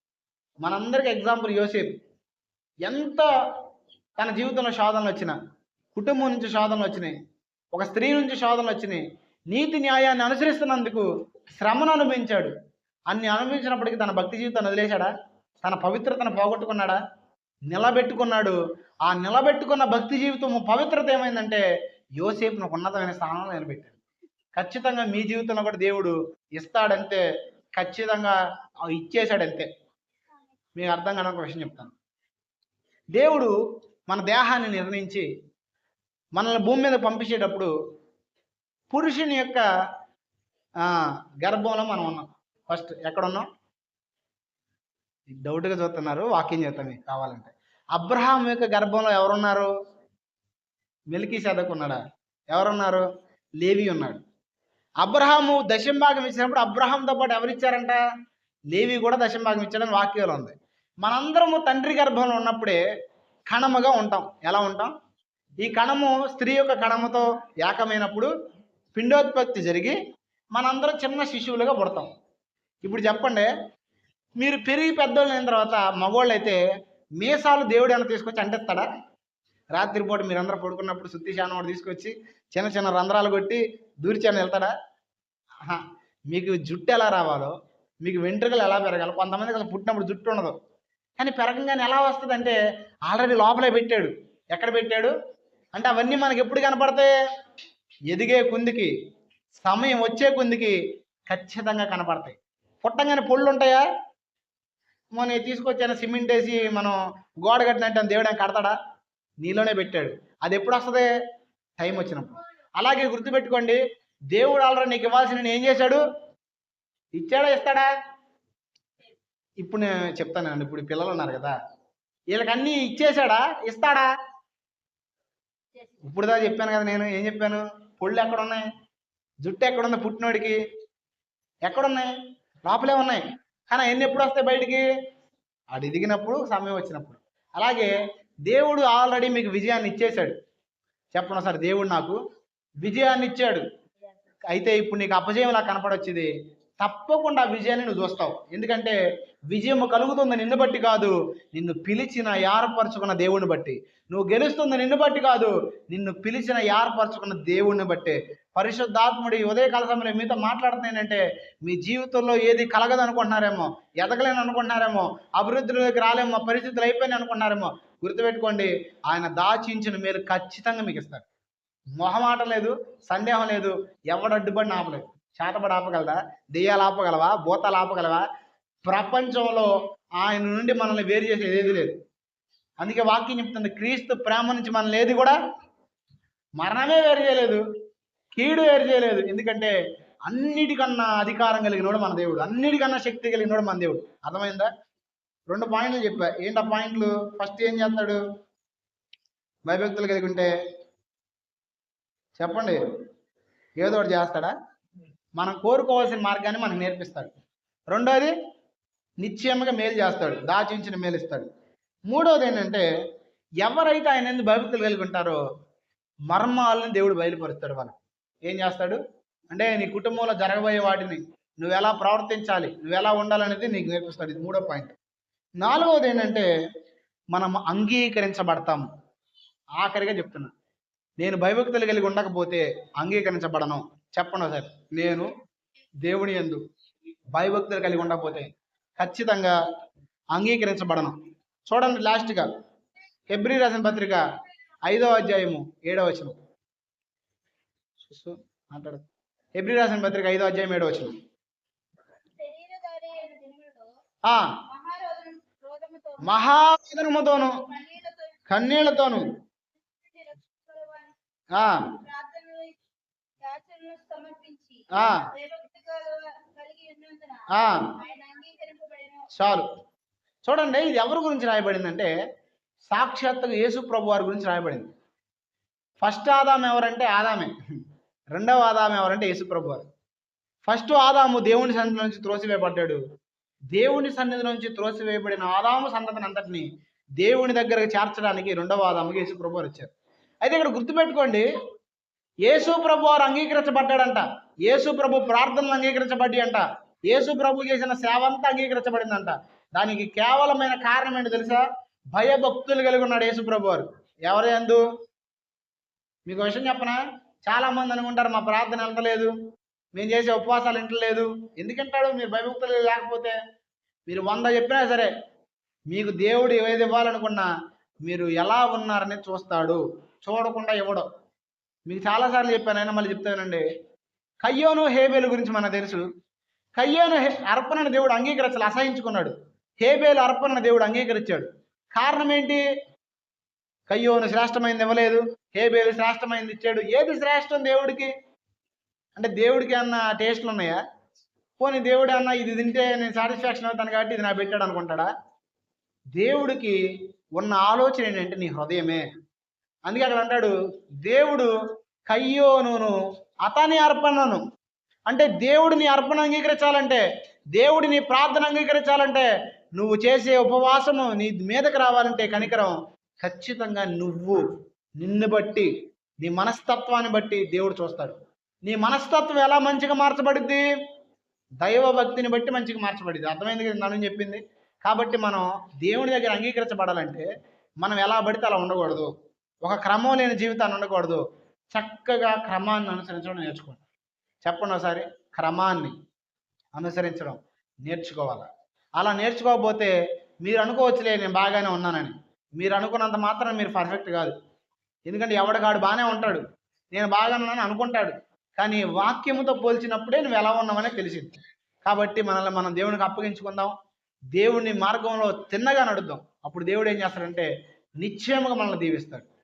మనందరికీ ఎగ్జాంపుల్ యోసేపు. ఎంత తన జీవితంలో శోధనలు వచ్చినా, కుటుంబం నుంచి శోధనలు వచ్చినాయి, ఒక స్త్రీ నుంచి శోధనలు వచ్చినాయి. నీతి న్యాయాన్ని అనుసరిస్తున్నందుకు శ్రమను అనుభవించాడు. అన్ని అనుభవించినప్పటికీ తన భక్తి జీవితాన్ని వదిలేశాడా? తన పవిత్రతను పోగొట్టుకున్నాడా? నిలబెట్టుకున్నాడు. ఆ నిలబెట్టుకున్న భక్తి జీవితం పవిత్రత ఏమైందంటే యోసేపును ఒక ఉన్నతమైన స్థానంలో నిలబెట్టాడు. ఖచ్చితంగా మీ జీవితంలో కూడా దేవుడు ఇస్తాడంతే, ఖచ్చితంగా ఇచ్చేశాడంతే. మీకు అర్థం కాని ఒక విషయం చెప్తాను. దేవుడు మన దేహాన్ని నిర్ణయించి మనల్ని భూమి మీద పంపించేటప్పుడు పురుషుని యొక్క గర్భంలో మనం ఉన్నాం. ఫస్ట్ ఎక్కడున్నాం? డౌట్గా చూస్తున్నారు, వాక్యం చెప్తాం మీకు కావాలంటే. అబ్రహాం యొక్క గర్భంలో ఎవరున్నారు? మెల్కీసెదెకు ఉన్నాడా? ఎవరున్నారు? లేవి ఉన్నాడు. అబ్రహాము దశంభాగం ఇచ్చినప్పుడు అబ్రహాంతో పాటు ఎవరిచ్చారంట? లేవి కూడా దశంభాగం ఇచ్చాడని వాక్యంలో ఉంది. మనందరము తండ్రి గర్భంలో ఉన్నప్పుడే కణముగా ఉంటాం. ఎలా ఉంటాం? ఈ కణము స్త్రీ యొక్క కణముతో ఏకమైనప్పుడు పిండోత్పత్తి జరిగి మనందరం చిన్న శిశువులుగా పుడతాం. ఇప్పుడు చెప్పండి, మీరు పెరిగి పెద్దోళ్ళు అయిన తర్వాత మగోళ్ళు అయితే మీసాలు దేవుడు ఏమైనా తీసుకొచ్చి అంటేస్తాడా? రాత్రిపూట మీరందరూ పడుకున్నప్పుడు సుత్తి శానం ఒకటి తీసుకొచ్చి చిన్న చిన్న రంధ్రాలు కొట్టి దూరిచాను వెళ్తాడా? మీకు జుట్టు ఎలా రావాలో, మీకు వెంట్రుకలు ఎలా పెరగాలో, కొంతమందికి అసలు పుట్టినప్పుడు జుట్టు ఉండదు, కానీ పెరగంగానే ఎలా వస్తుంది అంటే ఆల్రెడీ లోపలే పెట్టాడు. ఎక్కడ పెట్టాడు అంటే అవన్నీ మనకి ఎప్పుడు కనపడతాయి? ఎదిగే కుందికి, సమయం వచ్చే కుందికి ఖచ్చితంగా కనపడతాయి. పుట్టంగానే పొళ్ళు ఉంటాయా? మనం తీసుకొచ్చిన సిమెంట్ వేసి మనం గోడ కట్టినట్టు దేవుడు కడతాడా? నీలోనే పెట్టాడు. అది ఎప్పుడు వస్తుంది? టైం వచ్చినప్పుడు. అలాగే గుర్తుపెట్టుకోండి, దేవుడు ఆల్రెడీ నీకు ఇవ్వాల్సిన ఏం చేశాడు? ఇచ్చాడా? ఇస్తాడా? ఇప్పుడు నేను చెప్తానండి. ఇప్పుడు పిల్లలు ఉన్నారు కదా, వీళ్ళకి అన్నీ ఇచ్చేశాడా? ఇస్తాడా? ఇప్పుడు దా చెప్పాను కదా, నేను ఏం చెప్పాను? పొళ్ళు ఎక్కడున్నాయి? జుట్టు ఎక్కడుంది? పుట్టినోడికి ఎక్కడున్నాయి? లోపలే ఉన్నాయి. కానీ అవన్నీ ఎప్పుడు వస్తాయి బయటికి? అది ఎదిగినప్పుడు, సమయం వచ్చినప్పుడు. అలాగే దేవుడు ఆల్రెడీ మీకు విజయాన్ని ఇచ్చేశాడు. చెప్పండి సార్, దేవుడు నాకు విజయాన్ని ఇచ్చాడు. అయితే ఇప్పుడు నీకు అపజయంలా కనపడొచ్చింది, తప్పకుండా ఆ విజయాన్ని నువ్వు చూస్తావు. ఎందుకంటే విజయం కలుగుతుంది నిన్ను బట్టి కాదు, నిన్ను పిలిచిన ఏర్పరచుకున్న దేవుని బట్టి. నువ్వు గెలుస్తుంది నిన్ను బట్టి కాదు, నిన్ను పిలిచిన ఏర్పరచుకున్న దేవుణ్ణి బట్టే. పరిశుద్ధాత్ముడి ఉదయకాల సమయంలో మీతో మాట్లాడుతున్నానంటే మీ జీవితంలో ఏది కలగదు అనుకుంటున్నారేమో, ఎదగలేని అనుకుంటున్నారేమో, అభివృద్ధిలోకి రాలేమో, పరిస్థితులు అయిపోయినాయి అనుకుంటున్నారేమో. గుర్తుపెట్టుకోండి, ఆయన దాచించిన మేలు ఖచ్చితంగా మీకు ఇస్తాడు. మొహమాట లేదు, సందేహం లేదు. ఎవడు అడ్డుపడిన ఆపలేదు. చేతబడి ఆపగలదా? దెయ్యాలు ఆపగలవా? భూతాలు ఆపగలవా? ప్రపంచంలో ఆయన నుండి మనల్ని వేరు చేసేది ఏది లేదు. అందుకే వాక్యం చెప్తుంది, క్రీస్తు ప్రేమ నుంచి మనల్ని ఏది కూడా మరణమే వేరు చేయలేదు, కీడు వేరు చేయలేదు. ఎందుకంటే అన్నిటికన్నా అధికారం కలిగినోడు మన దేవుడు, అన్నిటికన్నా శక్తి కలిగినోడు మన దేవుడు. అర్థమైందా? 2 పాయింట్లు చెప్పా. ఏంటి ఆ పాయింట్లు? ఫస్ట్ ఏం చేస్తాడు? భయభక్తులు కలిగి ఉంటే చెప్పండి, ఏదో ఒకటి చేస్తాడా? మనం కోరుకోవాల్సిన మార్గాన్ని మనకు నేర్పిస్తాడు. రెండోది, నిశ్చయంగా మేలు చేస్తాడు, దాచించిన మేలు ఇస్తాడు. మూడోది ఏంటంటే, ఎవరైతే ఆయన ఎందుకు భయభక్తులు కలిగి ఉంటారో మర్మాలను దేవుడు బయలుపరుస్తాడు. వాళ్ళకి ఏం చేస్తాడు అంటే నీ కుటుంబంలో జరగబోయే వాటిని నువ్వు ఎలా ప్రవర్తించాలి, నువ్వు ఎలా ఉండాలనేది నీకు నేర్పిస్తాడు. ఇది 3వ పాయింట్. 4వది ఏంటంటే, మనం అంగీకరించబడతాము. ఆఖరిగా చెప్తున్నా, నేను భయభక్తులు కలిగి ఉండకపోతే అంగీకరించబడను. చెప్పను సార్, నేను దేవుని యందు భయభక్తులు కలిగి ఉండకపోతే ఖచ్చితంగా అంగీకరించబడను. చూడండి లాస్ట్గా హెబ్రీ రాసిన పత్రిక 5వ అధ్యాయము 7వ వచనం. మాట్లాడు. హెబ్రీ రాసిన పత్రిక 5వ అధ్యాయం 7వ వచనం. మహావేదనముతోను కన్నీళ్లతోను చాలు. చూడండి, ఇది ఎవరి గురించి రాయబడిందంటే సాక్షాత్తుగా యేసు ప్రభు వారి గురించి రాయబడింది. ఫస్ట్ ఆదాము ఎవరంటే ఆదామే, రెండవ ఆదాము ఎవరంటే యేసు ప్రభు వారు. ఫస్ట్ ఆదాము దేవుని సన్నిధి నుంచి త్రోసివేయబడ్డాడు. దేవుని సన్నిధి నుంచి త్రోసివేయబడిన ఆదాము సంతతిని అంతటిని దేవుని దగ్గరకు చేర్చడానికి రెండవ ఆదాముకి యేసు ప్రభు వారు వచ్చారు. అయితే ఇక్కడ గుర్తుపెట్టుకోండి, యేసు ప్రభు వారు అంగీకరించబడ్డాడంట. యేసు ప్రభు ప్రార్థనలు అంగీకరించబడ్డాయి అంట. యేసు ప్రభు చేసిన సేవ అంతా అంగీకరించబడిందంట. దానికి కేవలమైన కారణం ఏంటి తెలుసా? భయభక్తులు కలిగి ఉన్నాడు యేసు ప్రభు వారు. ఎవరి యందు? మీకు విషయం చెప్పనా? చాలామంది అనుకుంటారు మా ప్రార్థన వెళ్తలేదు, మేము చేసే ఉపవాసాలు వింటలేదు. ఎందుకు వింటాడు? మీరు భయభక్తులు లేకపోతే. మీరు 100 చెప్పినా సరే, మీకు దేవుడు ఏది ఇవ్వాలనుకున్నా మీరు ఎలా ఉన్నారని చూస్తాడు, చూడకుండా ఇవ్వడం. మీకు చాలాసార్లు చెప్పాను, అయినా మళ్ళీ చెప్తానండి. కయ్యోను హేబేలు గురించి మనకు తెలుసు. కయ్యోను అర్పణను దేవుడు అంగీకరించాలి, అసహించుకున్నాడు. హేబేలు అర్పణను దేవుడు అంగీకరించాడు. కారణం ఏంటి? కయ్యోను శ్రేష్టమైనది ఇవ్వలేదు, హేబేలు శ్రేష్టమైనది ఇచ్చాడు. ఏది శ్రేష్టం దేవుడికి? అంటే దేవుడికి ఏమన్నా టేస్ట్లు ఉన్నాయా? పోనీ దేవుడు అన్న ఇది తింటే నేను సాటిస్ఫాక్షన్ అవుతాను కాబట్టి ఇది నా పెట్టాడు అనుకుంటాడా? దేవుడికి ఉన్న ఆలోచన ఏంటంటే నీ హృదయమే. అందుకే అక్కడ అంటాడు, దేవుడు కయ్యోనును అతని అర్పణను, అంటే దేవుడు నీ అర్పణ అంగీకరించాలంటే, దేవుడి నీ ప్రార్థన అంగీకరించాలంటే, నువ్వు చేసే ఉపవాసము నీ మీదకి రావాలంటే కనికరం, ఖచ్చితంగా నిన్ను బట్టి, నీ మనస్తత్వాన్ని బట్టి దేవుడు చూస్తాడు. నీ మనస్తత్వం ఎలా మంచిగా మార్చబడుద్ది? దైవ భక్తిని బట్టి మంచిగా మార్చబడింది. అర్థమైంది కదా నన్ను చెప్పింది? కాబట్టి మనం దేవుని దగ్గర అంగీకరించబడాలంటే మనం ఎలా పడితే అలా ఉండకూడదు, ఒక క్రమం లేని జీవితాన్ని ఉండకూడదు. చక్కగా క్రమాన్ని అనుసరించడం నేర్చుకోండి. చెప్పండి ఒకసారి. క్రమాన్ని అనుసరించడం నేర్చుకోవాలి. అలా నేర్చుకోకపోతే మీరు అనుకోవచ్చులే నేను బాగానే ఉన్నానని. మీరు అనుకున్నంత మాత్రం మీరు పర్ఫెక్ట్ కాదు. ఎందుకంటే ఎవడికాడు బాగానే ఉంటాడు, నేను బాగానే ఉన్నానని అనుకుంటాడు. కానీ వాక్యముతో పోల్చినప్పుడే నువ్వు ఎలా ఉన్నావనే తెలిసింది. కాబట్టి మనల్ని మనం దేవునికి అప్పగించుకుందాం, దేవుని మార్గంలో తిన్నగా నడుద్దాం. అప్పుడు దేవుడు ఏం చేస్తాడంటే నిశ్చయముగా మనల్ని దీవిస్తాడు.